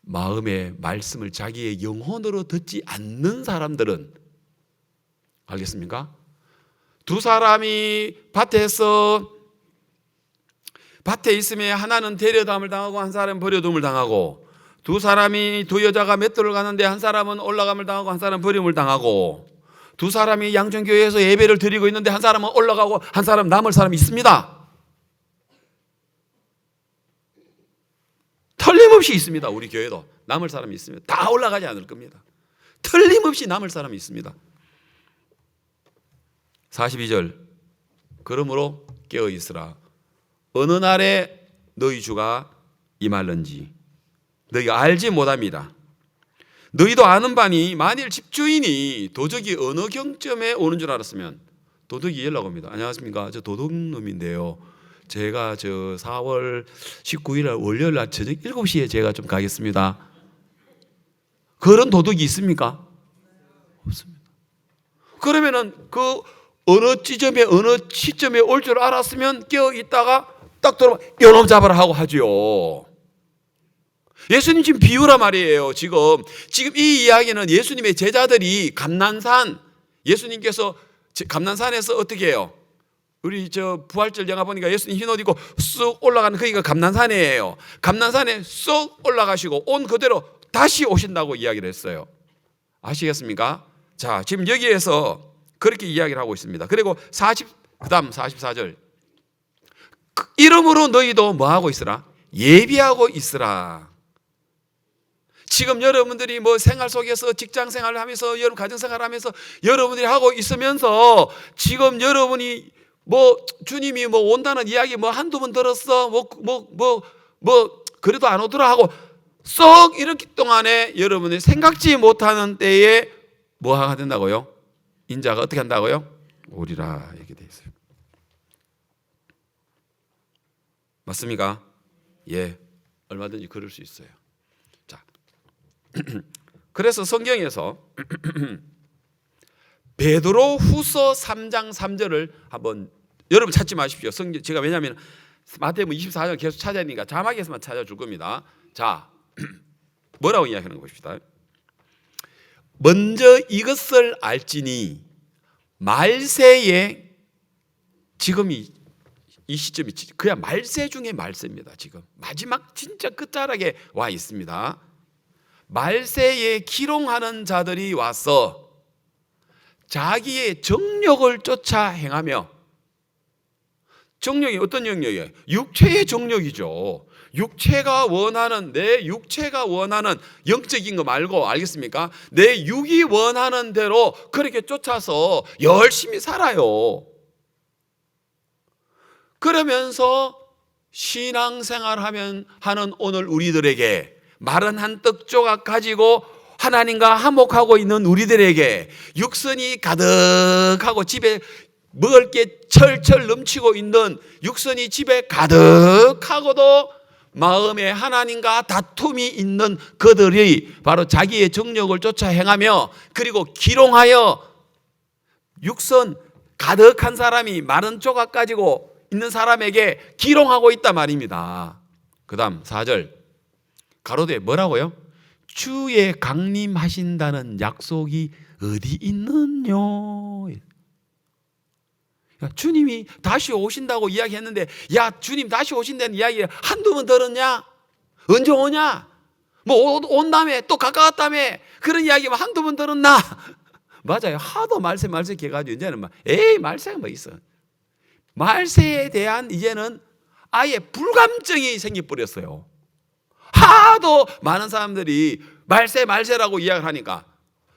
마음의 말씀을 자기의 영혼으로 듣지 않는 사람들은, 알겠습니까? 두 사람이 밭에 있으면 하나는 데려담을 당하고 한 사람은 버려둠을 당하고, 두 여자가 맷돌을 가는데 한 사람은 올라감을 당하고 한 사람은 버림을 당하고, 두 사람이 양천교회에서 예배를 드리고 있는데 한 사람은 올라가고 한 사람은 남을 사람이 있습니다. 틀림없이 있습니다. 우리 교회도 남을 사람이 있습니다. 다 올라가지 않을 겁니다. 틀림없이 남을 사람이 있습니다. 42절, 그러므로 깨어 있으라. 어느 날에 너희 주가 임할는지 너희가 알지 못합니다. 너희도 아는 바니 만일 집주인이 도적이 어느 경점에 오는 줄 알았으면, 도둑이 연락 옵니다. 안녕하십니까, 저 도둑놈인데요, 제가 저 4월 19일 월요일 날 저녁 7시에 제가 좀 가겠습니다. 그런 도둑이 있습니까? 없습니다. 그러면은 그 어느 지점에 어느 시점에 올 줄 알았으면 깨어 있다가 딱 들어오면 요놈 잡아라 하고 하죠. 예수님 지금 비유라 말이에요. 지금 이 이야기는 예수님의 제자들이 예수님께서 감난산에서 어떻게 해요? 우리 저 부활절 영화 보니까 예수님 흰 옷 입고 쑥 올라가는 거기가 감난산이에요. 감난산에 쑥 올라가시고 온 그대로 다시 오신다고 이야기를 했어요. 아시겠습니까? 자, 지금 여기에서 그렇게 이야기를 하고 있습니다. 그리고 그다음 44절. 이러므로 너희도 뭐하고 있으라? 예비하고 있으라. 지금 여러분들이 뭐 생활 속에서 직장 생활을 하면서, 여러분 가정 생활을 하면서 여러분들이 하고 있으면서 지금 여러분이 뭐 주님이 뭐 온다는 이야기 뭐 한두 번 들었어, 그래도 안 오더라 하고 썩 이렇게 동안에 여러분이 생각지 못하는 때에 뭐가 된다고요? 인자가 어떻게 한다고요? 오리라 이렇게 되어 있어요. 맞습니까? 예, 얼마든지 그럴 수 있어요. 자, 그래서 성경에서 베드로 후서 3장 3절을 한번 여러분 찾지 마십시오. 성경 제가 왜냐하면 마태복음 24장 계속 찾아야 되니까 자막에서만 찾아줄 겁니다. 자, 뭐라고 이야기하는 것입니다. 먼저 이것을 알지니 말세에, 지금 이 시점이 그야 말세 중에 말세입니다. 지금 마지막 진짜 끝자락에 와 있습니다. 말세에 기롱하는 자들이 와서 자기의 정욕을 쫓아 행하며, 정욕이 어떤 영역이에요? 육체의 정욕이죠. 내 육체가 원하는 영적인 거 말고, 알겠습니까? 내 육이 원하는 대로 그렇게 쫓아서 열심히 살아요. 그러면서 신앙생활 하는 오늘 우리들에게, 마른 한 떡 조각 가지고 하나님과 화목하고 있는 우리들에게 육선이 가득하고 집에 먹을 게 철철 넘치고 있는 육선이 집에 가득하고도 마음에 하나님과 다툼이 있는 그들이 바로 자기의 정욕을 쫓아 행하며, 그리고 기롱하여, 육선 가득한 사람이 마른 조각 가지고 있는 사람에게 기롱하고 있단 말입니다. 그 다음 4절 가로되 뭐라고요? 주의 강림하신다는 약속이 어디 있느뇨? 주님이 다시 오신다고 이야기했는데, 야, 주님 다시 오신다는 이야기 한두 번 들었냐? 언제 오냐? 뭐 온다며, 또 가까웠다며, 그런 이야기 한두 번 들었나? 맞아요. 하도 말세 해가지고 이제는 말세가 뭐 있어. 말세에 대한 이제는 아예 불감증이 생겨버렸어요. 하도 많은 사람들이 말세라고 이야기를 하니까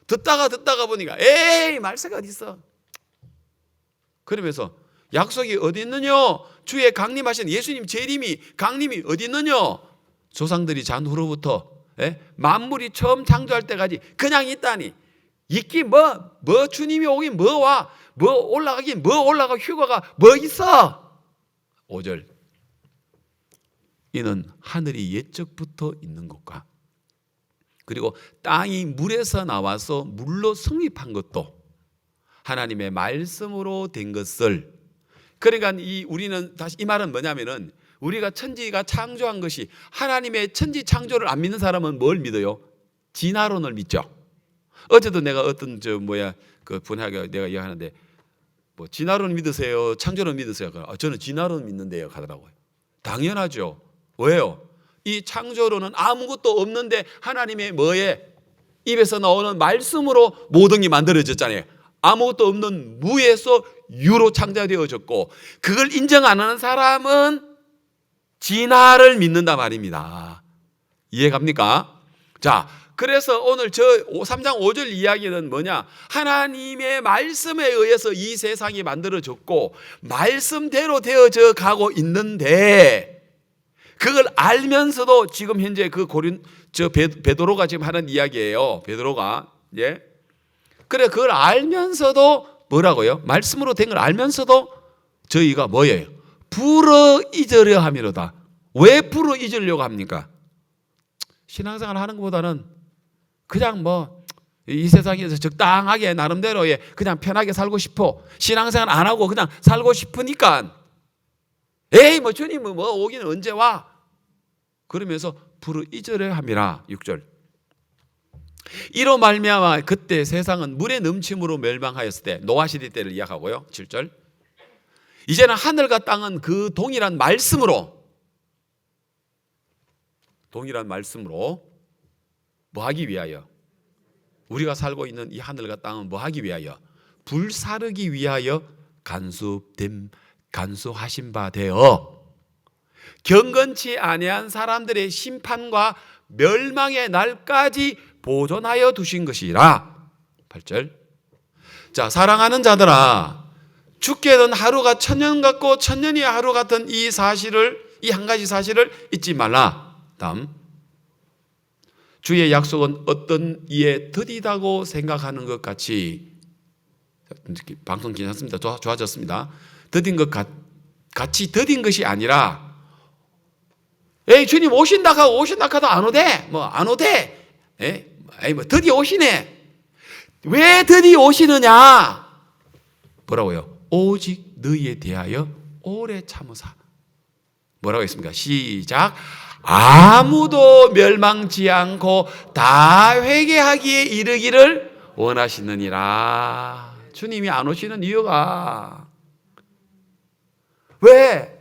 듣다가 보니까 말세가 어디 있어? 그러면서 약속이 어디 있느냐? 주의 강림하신 예수님 재림이, 강림이 어디 있느냐? 조상들이 잔 후로부터 만물이 처음 창조할 때까지 그냥 있다니. 있긴 뭐 주님이 오긴 뭐 와, 뭐 올라가긴 뭐 올라가, 휴가가 뭐 있어? 5절 이는 하늘이 옛적부터 있는 것과, 그리고 땅이 물에서 나와서 물로 성립한 것도 하나님의 말씀으로 된 것을. 그러니까 우리는 다시 이 말은 뭐냐면은, 우리가 천지가 창조한 것이, 하나님의 천지 창조를 안 믿는 사람은 뭘 믿어요? 진화론을 믿죠. 어제도 내가 어떤 그 분야가 내가 이야기하는데, 뭐 진화론 믿으세요? 창조론 믿으세요? 저는 진화론 믿는데요 하더라고요. 당연하죠. 왜요? 이 창조론은 아무것도 없는데 하나님의 뭐에 입에서 나오는 말씀으로 모든 게 만들어졌잖아요. 아무것도 없는 무에서 유로 창조되어졌고, 그걸 인정 안 하는 사람은 진화를 믿는다 말입니다. 이해갑니까? 자, 그래서 오늘 저 3장 5절 이야기는 뭐냐? 하나님의 말씀에 의해서 이 세상이 만들어졌고 말씀대로 되어져 가고 있는데, 그걸 알면서도 지금 현재 그 베드로가 지금 하는 이야기예요. 베드로가. 예. 그래, 그걸 알면서도 뭐라고요? 말씀으로 된 걸 알면서도 저희가 뭐예요? 불어 잊으려 함이로다. 왜 불어 잊으려고 합니까? 신앙생활 하는 것보다는 그냥 뭐 이 세상에서 적당하게 나름대로 그냥 편하게 살고 싶어. 신앙생활 안 하고 그냥 살고 싶으니까 에이 뭐 주님 뭐 오기는 언제 와? 그러면서 불어 잊으려 함이라. 6절. 이로 말미암아 그때 세상은 물의 넘침으로 멸망하였을 때, 노아 시대 때를 이야기하고요. 7절. 이제는 하늘과 땅은 그 동일한 말씀으로 뭐 하기 위하여, 우리가 살고 있는 이 하늘과 땅은 뭐 하기 위하여? 불사르기 위하여 간수하신 바 되어 경건치 아니한 사람들의 심판과 멸망의 날까지 보존하여 두신 것이라. 8절. 자, 사랑하는 자들아, 죽게는 하루가 천년 같고 천년이 하루 같은 이 한 가지 사실을 잊지 말라. 다음. 주의 약속은 어떤 이에 더디다고 생각하는 것 같이, 방송 괜찮습니다. 좋아졌습니다. 더딘 것 같이 더딘 것이 아니라, 에이 주님 오신다 하도 안 오대. 뭐 안 오대. 에이 뭐 드디어 오시네. 왜 드디어 오시느냐? 뭐라고요? 오직 너희에 대하여 오래 참으사. 뭐라고 했습니까? 시작. 아무도 멸망치 않고 다 회개하기에 이르기를 원하시느니라. 주님이 안 오시는 이유가 왜?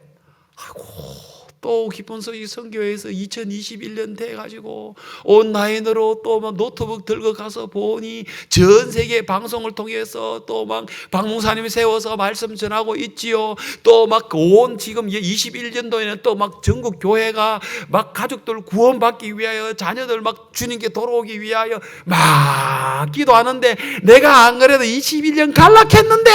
또 기쁜 소식 선교회에서 2021년 돼가지고 온라인으로 또 막 노트북 들고 가서 보니 전 세계 방송을 통해서 또 막 박목사님이 세워서 말씀 전하고 있지요. 또 막 온 지금 21년도에는 또 막 전국 교회가 막 가족들 구원받기 위하여, 자녀들 막 주님께 돌아오기 위하여 막 기도하는데, 내가 안 그래도 21년 갈락했는데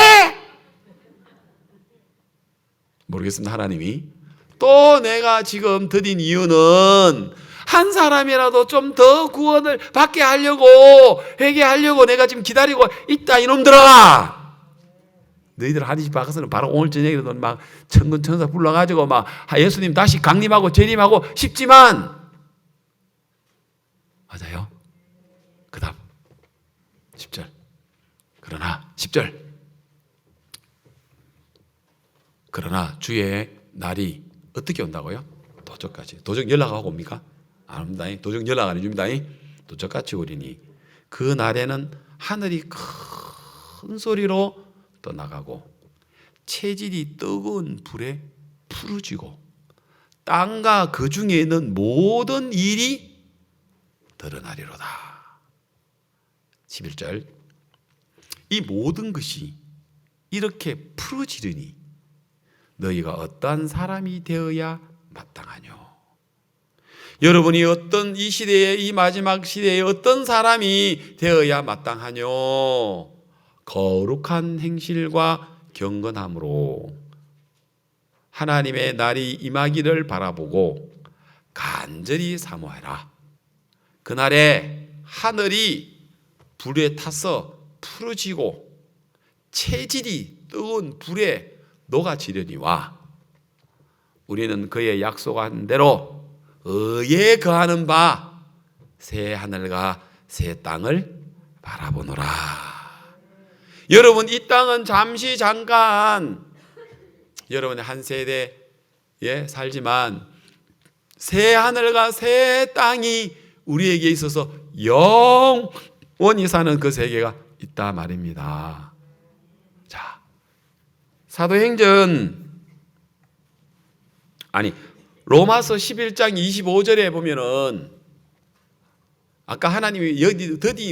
모르겠습니다. 하나님이 또 내가 지금 드린 이유는 한 사람이라도 좀 더 구원을 받게 하려고, 회개하려고 내가 지금 기다리고 있다. 이놈들아, 너희들 하나님 집 밖에서는 바로 오늘 저녁에도 막 천군 천사 불러가지고 막 예수님 다시 강림하고 재림하고 싶지만, 맞아요. 그 다음 10절. 그러나 10절. 그러나 주의 날이 어떻게 온다고요? 도적같이. 도적 연락하고 옵니까? 안 옵니다. 도적 연락 안 해줍니다. 도적같이 오리니 그 날에는 하늘이 큰 소리로 떠나가고 체질이 뜨거운 불에 푸르지고 땅과 그 중에 있는 모든 일이 드러나리로다. 11절. 이 모든 것이 이렇게 푸르지르니 너희가 어떠한 사람이 되어야 마땅하뇨? 여러분이 어떤 이 시대에, 이 마지막 시대에 어떤 사람이 되어야 마땅하뇨? 거룩한 행실과 경건함으로 하나님의 날이 임하기를 바라보고 간절히 사모하라. 그날에 하늘이 불에 타서 푸르지고 체질이 뜨거운 불에 녹아지려니와 우리는 그의 약속한 대로 의에 거하는 바 새 하늘과 새 땅을 바라보노라. 여러분, 이 땅은 잠시 잠깐 여러분의 한 세대에 살지만 새 하늘과 새 땅이 우리에게 있어서 영원히 사는 그 세계가 있다 말입니다. 자, 사도행전 로마서 11장 25절에 보면은 아까 하나님이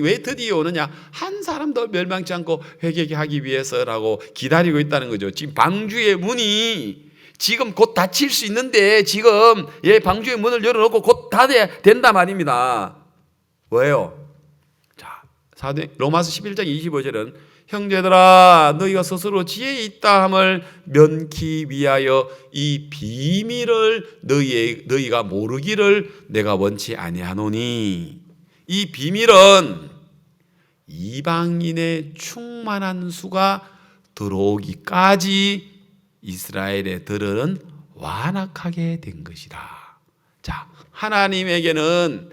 왜 드디어 오느냐? 한 사람도 멸망치 않고 회개하게 하기 위해서라고 기다리고 있다는 거죠. 지금 방주의 문이 지금 곧 닫힐 수 있는데 지금 방주의 문을 열어놓고 곧 닫아야 된다 말입니다. 왜요? 자, 로마서 11장 25절은 형제들아 너희가 스스로 지혜 있다 함을 면키 위하여 이 비밀을 너희가 모르기를 내가 원치 아니하노니 이 비밀은 이방인의 충만한 수가 들어오기까지 이스라엘의 들은 완악하게 된 것이다. 자, 하나님에게는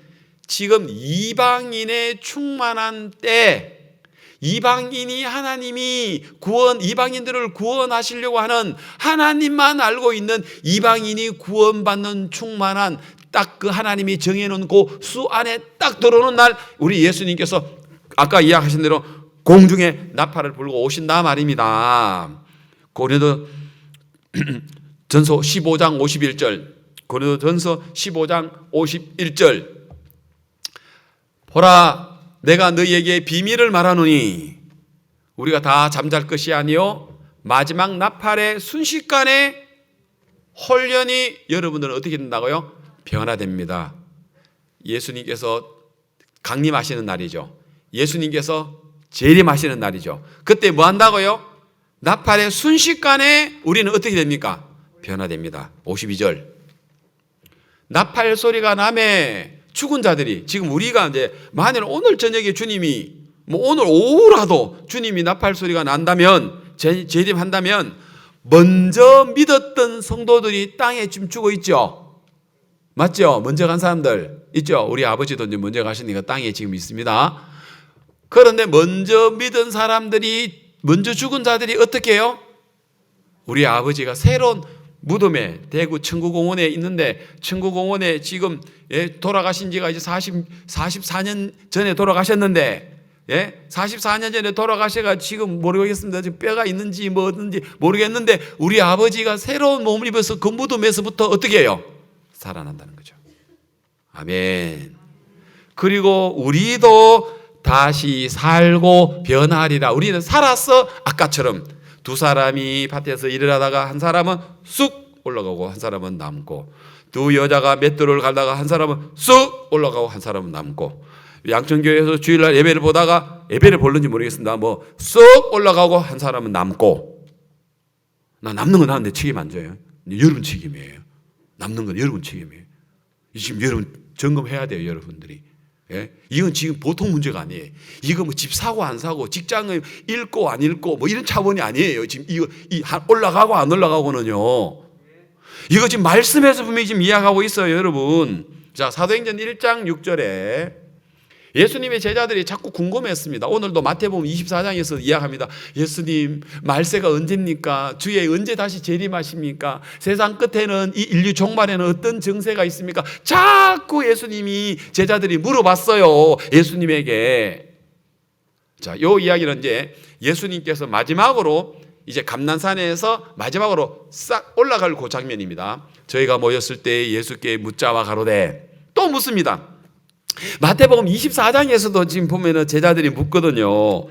지금 이방인의 충만한 때 이방인이 이방인들을 구원하시려고 하는 하나님만 알고 있는 이방인이 구원받는 충만한 딱 그 하나님이 정해놓은 그 수 안에 딱 들어오는 날 우리 예수님께서 아까 이야기하신 대로 공중에 나팔을 불고 오신다 말입니다. 고린도 전서 15장 51절 고린도 전서 15장 51절 보라 내가 너희에게 비밀을 말하노니 우리가 다 잠잘 것이 아니요 마지막 나팔의 순식간에 홀연히 여러분들은 어떻게 된다고요? 변화됩니다. 예수님께서 강림하시는 날이죠. 예수님께서 재림하시는 날이죠. 그때 뭐 한다고요? 나팔의 순식간에 우리는 어떻게 됩니까? 변화됩니다. 52절 나팔 소리가 남에 죽은 자들이 지금 우리가 이제 만일 오늘 저녁에 주님이 오늘 오후라도 주님이 나팔 소리가 난다면 재림한다면 먼저 믿었던 성도들이 땅에 지금 죽어 있죠. 맞죠? 먼저 간 사람들 있죠. 우리 아버지도 이제 먼저 가시니까 땅에 지금 있습니다. 그런데 먼저 믿은 사람들이 먼저 죽은 자들이 어떻게 해요? 우리 아버지가 새로운 무덤에 대구 청구공원에 있는데 청구공원에 지금 돌아가신 지가 이제 44년 전에 돌아가셨는데 44년 전에 돌아가셔가 지금 모르겠습니다. 지금 뼈가 있는지 뭐든지 모르겠는데 우리 아버지가 새로운 몸을 입어서 그 무덤에서부터 어떻게 해요? 살아난다는 거죠. 아멘. 그리고 우리도 다시 살고 변하리라. 우리는 살았어. 아까처럼 두 사람이 밭에서 일을 하다가 한 사람은 쑥 올라가고 한 사람은 남고 두 여자가 맷돌을 갈다가 한 사람은 쑥 올라가고 한 사람은 남고 양천교회에서 주일날 예배를 보다가 예배를 볼는지 모르겠습니다. 쑥 올라가고 한 사람은 남고 나 남는 건 나한테 책임 안 져요. 여러분 책임이에요. 남는 건 여러분 책임이에요. 지금 여러분 점검해야 돼요. 여러분들이. 이건 지금 보통 문제가 아니에요. 이거 집 사고 안 사고 직장을 잃고 안 잃고 이런 차원이 아니에요. 지금 이거 올라가고 안 올라가고는요. 이거 지금 말씀에서 분명히 지금 이야기하고 있어요, 여러분. 자, 사도행전 1장 6절에 예수님의 제자들이 자꾸 궁금했습니다. 오늘도 마태복음 24장에서 이야기합니다. 예수님, 말세가 언제입니까? 주의 언제 다시 재림하십니까? 세상 끝에는 이 인류 종말에는 어떤 정세가 있습니까? 자꾸 예수님이 제자들이 물어봤어요. 예수님에게. 자, 요 이야기는 이제 예수님께서 마지막으로 이제 감난산에서 마지막으로 싹 올라갈 그 장면입니다. 저희가 모였을 때 예수께 묻자와 가로되 또 묻습니다. 마태복음 24장에서도 지금 보면은 제자들이 묻거든요.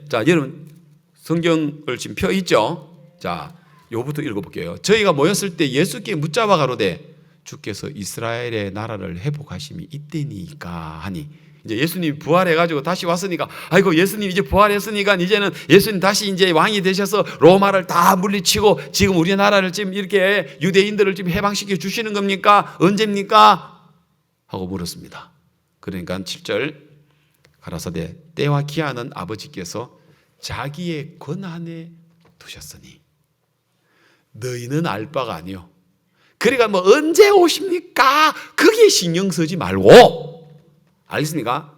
자, 여러분 성경을 지금 펴 있죠? 자, 요부터 읽어볼게요. 저희가 모였을 때 예수께 묻자와 가로되 주께서 이스라엘의 나라를 회복하심이 이때니까 하니 이제 예수님이 부활해가지고 다시 왔으니까 아이고 예수님 이제 부활했으니까 이제는 예수님 다시 이제 왕이 되셔서 로마를 다 물리치고 지금 우리나라를 지금 이렇게 유대인들을 지금 해방시켜 주시는 겁니까? 언제입니까? 하고 물었습니다. 그러니까 7절 가라사대 때와 기한은 아버지께서 자기의 권한에 두셨으니 너희는 알 바가 아니요. 그러니까 언제 오십니까? 그게 신경 쓰지 말고 알겠습니까?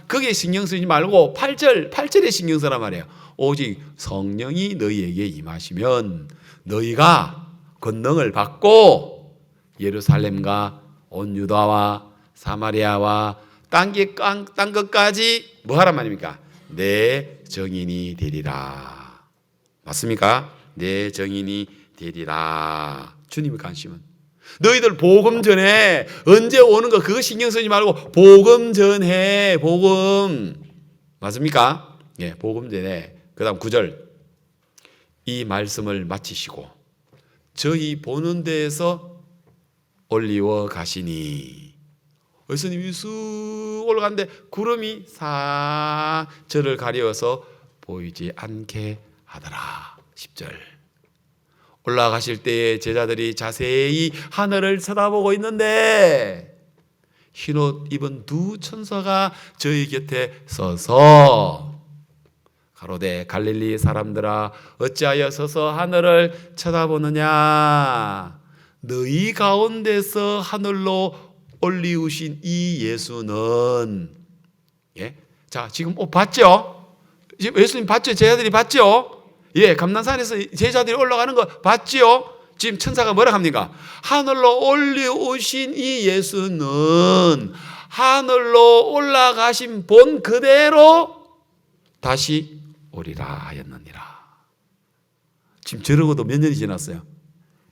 그게 신경 쓰지 말고 8절에 신경 쓰란 말이에요. 오직 성령이 너희에게 임하시면 너희가 권능을 받고 예루살렘과 온 유다와 사마리아와 땅 끝까지 뭐 하란 말입니까? 내 증인이 되리라. 맞습니까? 내 정인이 되리라. 주님의 관심은 너희들 복음 전에 언제 오는 거 그거 신경 쓰지 말고 복음 전에 복음. 맞습니까? 예, 복음 전에. 그다음 9절. 이 말씀을 마치시고 저희 보는 데에서 올리워 가시니. 예수님이 쑥 올라가는데 구름이 싹 저를 가려워서 보이지 않게 하더라. 10절. 올라가실 때에 제자들이 자세히 하늘을 쳐다보고 있는데 흰옷 입은 두 천사가 저희 곁에 서서 가로되 갈릴리 사람들아 어찌하여 서서 하늘을 쳐다보느냐. 너희 가운데서 하늘로 올리우신 이 예수는. 예? 자, 지금 봤죠? 지금 예수님 봤죠? 제자들이 봤죠? 예, 감난산에서 제자들이 올라가는 거 봤지요? 지금 천사가 뭐라 합니까? 하늘로 올려오신 이 예수는 하늘로 올라가신 본 그대로 다시 오리라 하였느니라. 지금 저러고도 몇 년이 지났어요?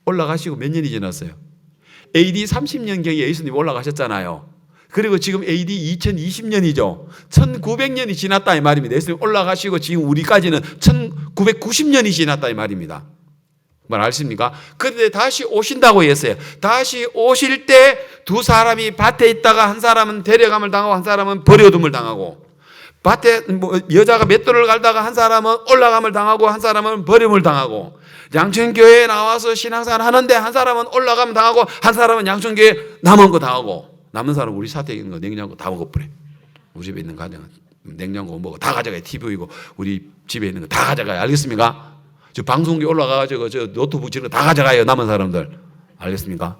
올라가시고 몇 년이 지났어요? AD 30년경에 예수님 올라가셨잖아요. 그리고 지금 AD 2020년이죠. 1900년이 지났다 이 말입니다. 예수님 올라가시고 지금 우리까지는 1990년이 지났다 이 말입니다. 뭘 아십니까? 그런데 다시 오신다고 했어요. 다시 오실 때 두 사람이 밭에 있다가 한 사람은 데려감을 당하고 한 사람은 버려둠을 당하고, 밭에 여자가 맷돌을 갈다가 한 사람은 올라감을 당하고 한 사람은 버림을 당하고, 양천교회에 나와서 신앙생활 하는데 한 사람은 올라감을 당하고 한 사람은 양천교회에 남은 거 당하고. 남는 사람 우리 사택에 있는 거 냉장고 다 먹어버려. 우리 집에 있는 가정 냉장고 먹어 다 가져가요. TV이고 우리 집에 있는 거 다 가져가요. 알겠습니까? 저 방송국에 올라가가지고 저 노트북 지는 거 다 가져가요. 남은 사람들. 알겠습니까?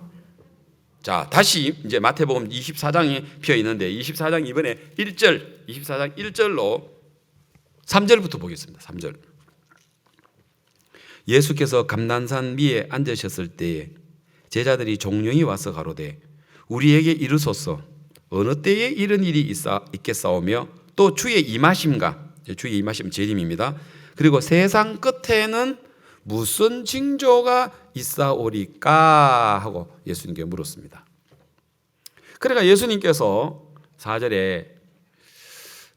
자, 다시 이제 마태복음 24장이 피어 있는데 24장 이번에 1절, 24장 1절로 3절부터 보겠습니다. 3절. 예수께서 감난산 위에 앉으셨을 때에 제자들이 종령이 와서 가로되 우리에게 이르소서 어느 때에 이런 일이 있겠사오며 또 주의 임하심과, 주의 임하심 재림입니다. 그리고 세상 끝에는 무슨 징조가 있사오리까 하고 예수님께 물었습니다. 그러니까 예수님께서 4절에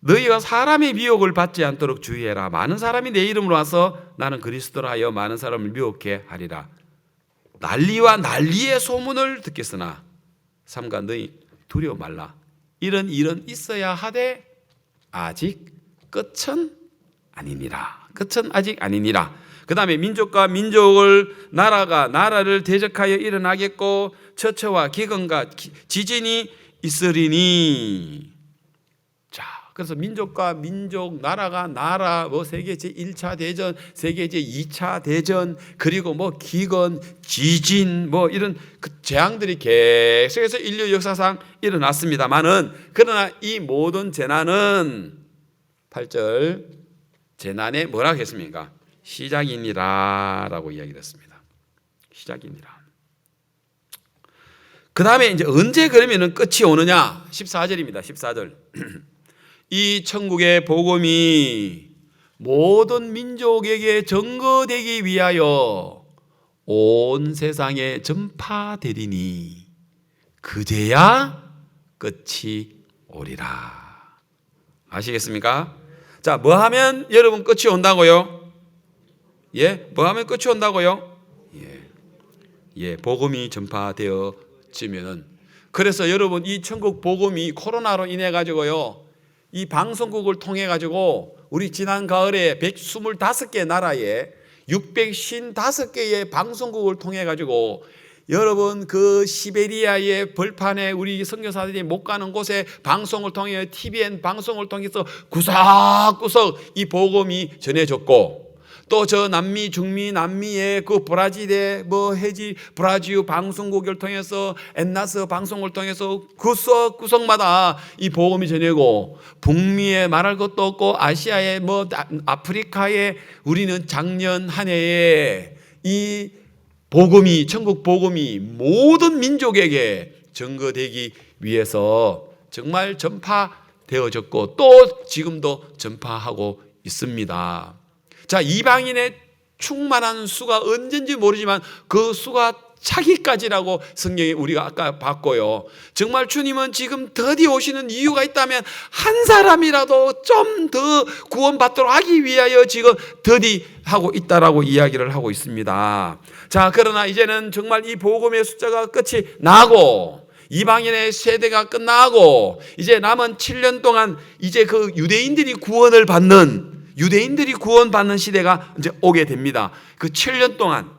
너희가 사람의 미혹을 받지 않도록 주의해라. 많은 사람이 내 이름으로 와서 나는 그리스도라 하여 많은 사람을 미혹해 하리라. 난리와 난리의 소문을 듣겠으나 삼가 너희 두려워 말라. 이런 일은 있어야 하되 아직 끝은 아니니라. 끝은 아직 아니니라. 그 다음에 민족과 민족을 나라가 나라를 대적하여 일어나겠고 처처와 기근과 지진이 있으리니. 자, 그래서 민족과 민족, 나라가 나라, 세계 제1차 대전, 세계 제2차 대전, 그리고 기근, 지진, 이런 그 재앙들이 계속해서 인류 역사상 일어났습니다만은, 그러나 이 모든 재난은 8절 재난의 뭐라고 했습니까? 시작이니라 라고 이야기를 했습니다. 시작이니라. 그 다음에 이제 언제 그러면은 끝이 오느냐? 14절입니다. 14절. 이 천국의 복음이 모든 민족에게 전거되기 위하여 온 세상에 전파되리니 그제야 끝이 오리라. 아시겠습니까? 자, 뭐 하면 여러분 끝이 온다고요? 예? 뭐 하면 끝이 온다고요? 예, 복음이 전파되어지면은. 그래서 여러분 이 천국 복음이 코로나로 인해 가지고요, 이 방송국을 통해 가지고 우리 지난 가을에 125개 나라에 655개의 방송국을 통해 가지고 여러분 그 시베리아의 벌판에 우리 선교사들이 못 가는 곳에 방송을 통해 TVN 방송을 통해서 구석구석 이 복음이 전해졌고, 또 저 남미 중미 남미의 그 브라질의 해지 브라질 방송국을 통해서 엔나스 방송을 통해서 구석구석마다 이 복음이 전해고, 북미에 말할 것도 없고 아시아의 아프리카에 우리는 작년 한 해에 이 복음이, 천국 복음이 모든 민족에게 전거되기 위해서 정말 전파되어졌고 또 지금도 전파하고 있습니다. 자, 이방인의 충만한 수가 언젠지 모르지만 그 수가 차기까지라고 성경에 우리가 아까 봤고요. 정말 주님은 지금 더디 오시는 이유가 있다면 한 사람이라도 좀 더 구원받도록 하기 위하여 지금 더디 하고 있다라고 이야기를 하고 있습니다. 자, 그러나 이제는 정말 이 복음의 숫자가 끝이 나고 이방인의 세대가 끝나고 이제 남은 7년 동안 이제 그 유대인들이 구원받는 시대가 이제 오게 됩니다. 그 7년 동안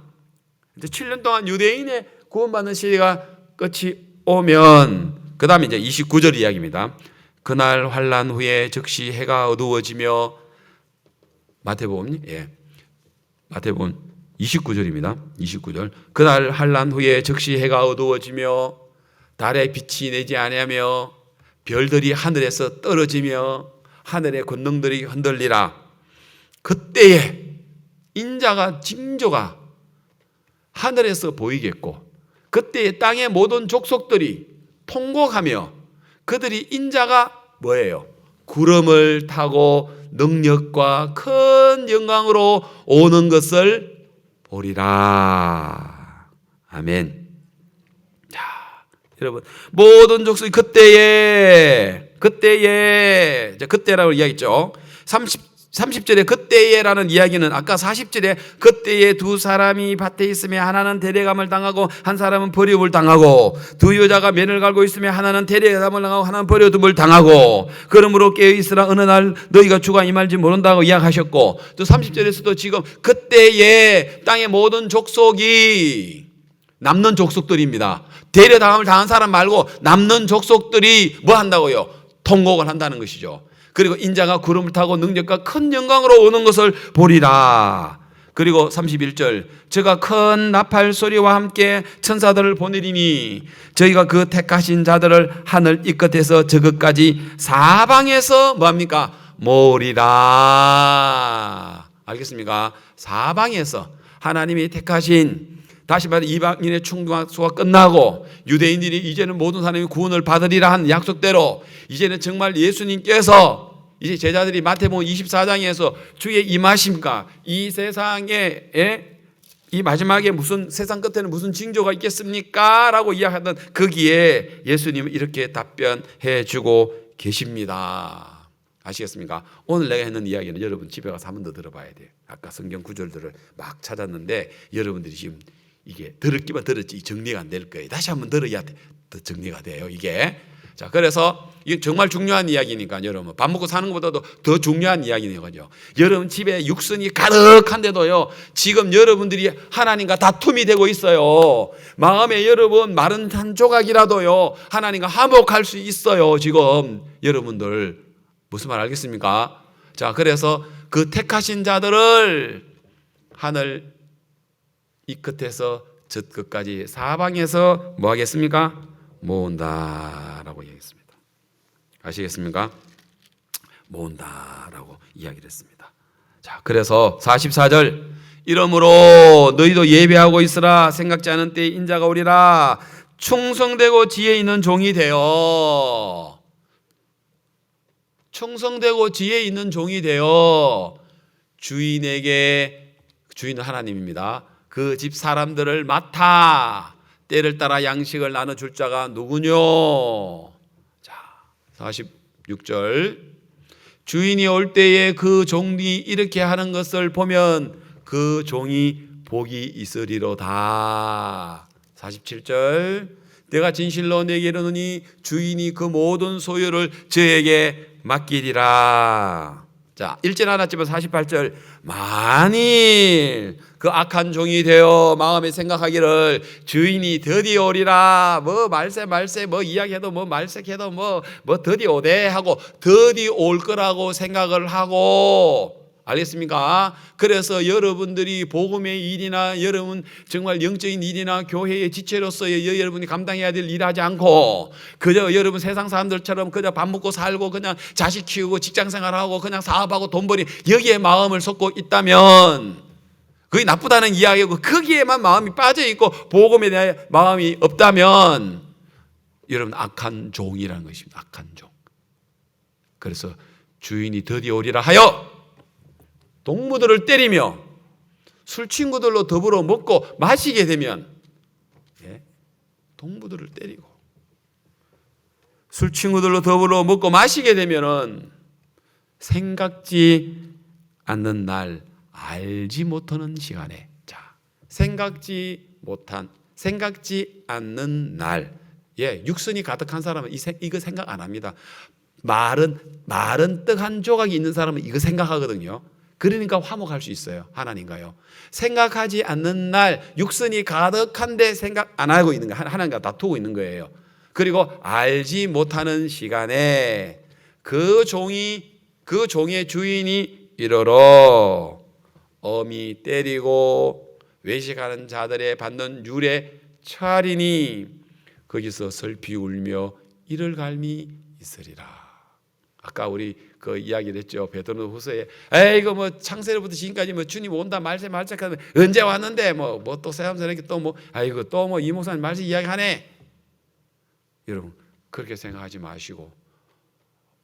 이제 7년 동안 유대인의 구원받는 시대가 끝이 오면 그 다음에 이제 29절 이야기입니다. 그날 환난 후에 즉시 해가 어두워지며 마태복음 29절입니다. 29절. 그날 환난 후에 즉시 해가 어두워지며 달에 빛이 내지 아니하며 별들이 하늘에서 떨어지며 하늘의 권능들이 흔들리라. 그때에 인자가 징조가 하늘에서 보이겠고 그때에 땅의 모든 족속들이 통곡하며 그들이 인자가 뭐예요? 구름을 타고 능력과 큰 영광으로 오는 것을 보리라. 아멘. 자, 여러분 모든 족속이 그때라고 이야기했죠. 30절에 그때에라는 이야기는 아까 40절에 그때에 두 사람이 밭에 있으며 하나는 데려감을 당하고 한 사람은 버림을 당하고 두 여자가 면을 갈고 있으며 하나는 데려감을 당하고 하나는 버려둠을 당하고 그러므로 깨어있으라 어느 날 너희가 주가 임할지 모른다고 이야기하셨고 또 30절에서도 지금 그때에 땅의 모든 족속이 남는 족속들입니다. 데려당함을 당한 사람 말고 남는 족속들이 뭐 한다고요? 통곡을 한다는 것이죠. 그리고 인자가 구름을 타고 능력과 큰 영광으로 오는 것을 보리라. 그리고 31절 제가 큰 나팔 소리와 함께 천사들을 보내리니 저희가 그 택하신 자들을 하늘 이 끝에서 저 끝까지 사방에서 뭐합니까? 모으리라. 알겠습니까? 사방에서 하나님이 택하신 다시 말해 이방인의 충동수가 끝나고 유대인들이 이제는 모든 사람이 구원을 받으리라 한 약속대로 이제는 정말 예수님께서 이제 제자들이 마태복음 24장에서 주의 임하심과 이 세상에 이 마지막에 무슨 세상 끝에는 무슨 징조가 있겠습니까? 라고 이야기하던 거기에 예수님은 이렇게 답변해 주고 계십니다. 아시겠습니까? 오늘 내가 했는 이야기는 여러분 집에 가서 한 번 더 들어봐야 돼요. 아까 성경 구절들을 막 찾았는데 여러분들이 지금 이게 들었기만 들었지 정리가 안 될 거예요. 다시 한번 들어야 더 정리가 돼요. 이게 자 그래서 이게 정말 중요한 이야기니까 여러분 밥 먹고 사는 것보다도 더 중요한 이야기네요, 그죠? 여러분 집에 육선이 가득한데도요 지금 여러분들이 하나님과 다툼이 되고 있어요. 마음에 여러분 마른 한 조각이라도요 하나님과 화목할 수 있어요. 지금 여러분들 무슨 말 알겠습니까? 자 그래서 그 택하신 자들을 하늘 이 끝에서 저 끝까지 사방에서 뭐 하겠습니까? 모은다라고 얘기했습니다. 아시겠습니까? 모은다라고 이야기를 했습니다. 자, 그래서 44절 이러므로 너희도 예배하고 있으라. 생각지 않은 때에 인자가 오리라. 충성되고 지혜 있는 종이 되어 주인에게 주인은 하나님입니다. 그 집 사람들을 맡아 때를 따라 양식을 나눠줄 자가 누구뇨? 자, 46절 주인이 올 때에 그 종이 이렇게 하는 것을 보면 그 종이 복이 있으리로다. 47절 내가 진실로 내게 이르노니 주인이 그 모든 소유를 저에게 맡기리라. 자, 읽지는 않았지만 48절 만일 그 악한 종이 되어 마음에 생각하기를 주인이 드디어 오리라 뭐 말세 뭐 이야기해도 뭐 말색해도 뭐 드디어 오대 하고 드디어 올 거라고 생각을 하고 알겠습니까? 그래서 여러분들이 복음의 일이나 여러분 정말 영적인 일이나 교회의 지체로서의 여러분이 감당해야 될 일하지 않고 그저 여러분 세상 사람들처럼 그저 밥 먹고 살고 그냥 자식 키우고 직장 생활하고 그냥 사업하고 돈벌이 여기에 마음을 쏟고 있다면 그게 나쁘다는 이야기고 거기에만 마음이 빠져 있고 복음에 대한 마음이 없다면 여러분 악한 종이라는 것입니다. 악한 종. 그래서 주인이 드디어 오리라 하여 동무들을 때리며 술 친구들로 더불어 먹고 마시게 되면 동무들을 때리고, 술 친구들로 더불어 먹고 마시게 되면은 생각지 않는 날, 알지 못하는 시간에, 생각지 않는 날, 육선이 가득한 사람은 이거 생각 안 합니다. 마른 떡 한 조각이 있는 사람은 이거 생각하거든요. 그러니까 화목할 수 있어요. 하나님과요. 생각하지 않는 날, 육선이 가득한데 생각 안 하고 있는 거예요. 하나님과 다투고 있는 거예요. 그리고 알지 못하는 시간에 그 종의 주인이 이르러 엄히 때리고 외식하는 자들의 받는 율에 처하리니 거기서 슬피 울며 이를 갈미 있으리라. 아까 우리 그 이야기를 했죠. 베드로후서에 이거 뭐 창세로부터 지금까지 뭐 주님 온다 말세 하면 언제 왔는데 뭐 또 새삼스럽게 또 뭐 아이고 또 뭐 이 목사님 말세 이야기하네. 여러분 그렇게 생각하지 마시고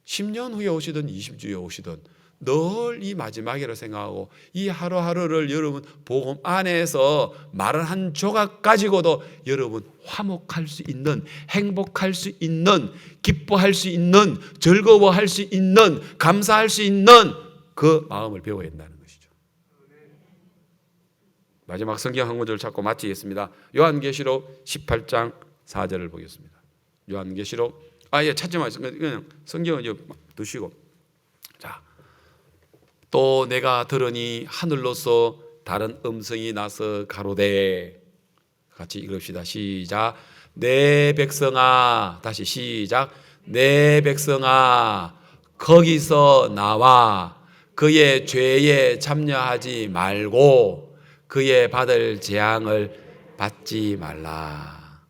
10년 후에 오시든 20주 후에 오시든 늘 이 마지막이라고 생각하고 이 하루하루를 여러분 복음 안에서 말은 한 조각 가지고도 여러분 화목할 수 있는, 행복할 수 있는, 기뻐할 수 있는, 즐거워할 수 있는, 감사할 수 있는 그 마음을 배워야 한다는 것이죠. 마지막 성경 한 구절 찾고 마치겠습니다. 요한계시록 18장 4절을 보겠습니다. 요한계시록 찾지 마세요. 그냥 성경을 두시고. 자, 또 내가 들으니 하늘로서 다른 음성이 나서 가로되, 같이 읽읍시다. 시작. 내 백성아, 다시 시작. 내 백성아, 거기서 나와 그의 죄에 참여하지 말고 그의 받을 재앙을 받지 말라.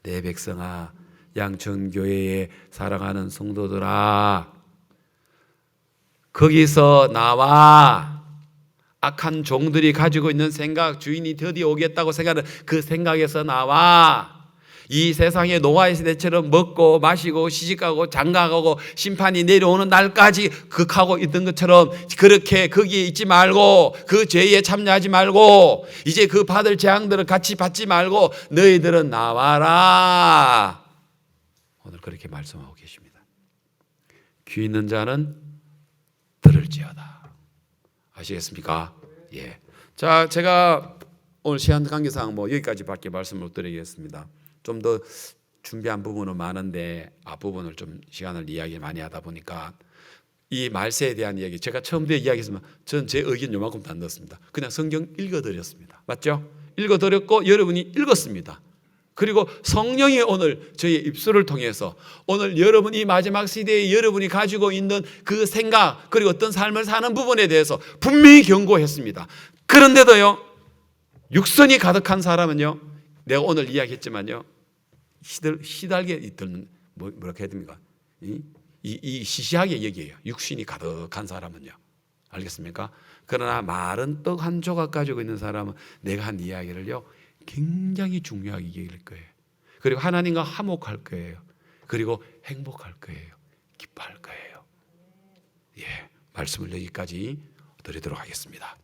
내 백성아, 양천교회에 사랑하는 성도들아, 거기서 나와 악한 종들이 가지고 있는 생각, 주인이 드디어 오겠다고 생각하는 그 생각에서 나와 이 세상의 노아의 시대처럼 먹고 마시고 시집가고 장가가고 심판이 내려오는 날까지 극하고 있던 것처럼 그렇게 거기에 있지 말고 그 죄에 참여하지 말고 이제 그 받을 재앙들을 같이 받지 말고 너희들은 나와라. 오늘 그렇게 말씀하고 계십니다. 귀 있는 자는 들을지어다. 아시겠습니까? 예. 자, 제가 오늘 시간 관계상 여기까지밖에 말씀을 못 드리겠습니다. 좀 더 준비한 부분은 많은데 앞부분을 좀 시간을 이야기 많이 하다 보니까 이 말세에 대한 이야기, 제가 처음부터 이야기했지만 전 제 의견 요만큼도 안 넣었습니다. 그냥 성경 읽어드렸습니다. 맞죠? 읽어드렸고 여러분이 읽었습니다. 그리고 성령이 오늘 저희 입술을 통해서 오늘 여러분 이 마지막 시대에 여러분이 가지고 있는 그 생각 그리고 어떤 삶을 사는 부분에 대해서 분명히 경고했습니다. 그런데도요, 육선이 가득한 사람은요, 내가 오늘 이야기했지만요, 시달게 있던 뭐라고 해야 됩니까? 이 시시하게 얘기해요. 육신이 가득한 사람은요. 알겠습니까? 그러나 마른 떡 한 조각 가지고 있는 사람은 내가 한 이야기를요 굉장히 중요하게 얘기할 거예요. 그리고 하나님과 화목할 거예요. 그리고 행복할 거예요. 기뻐할 거예요. 예, 말씀을 여기까지 드리도록 하겠습니다.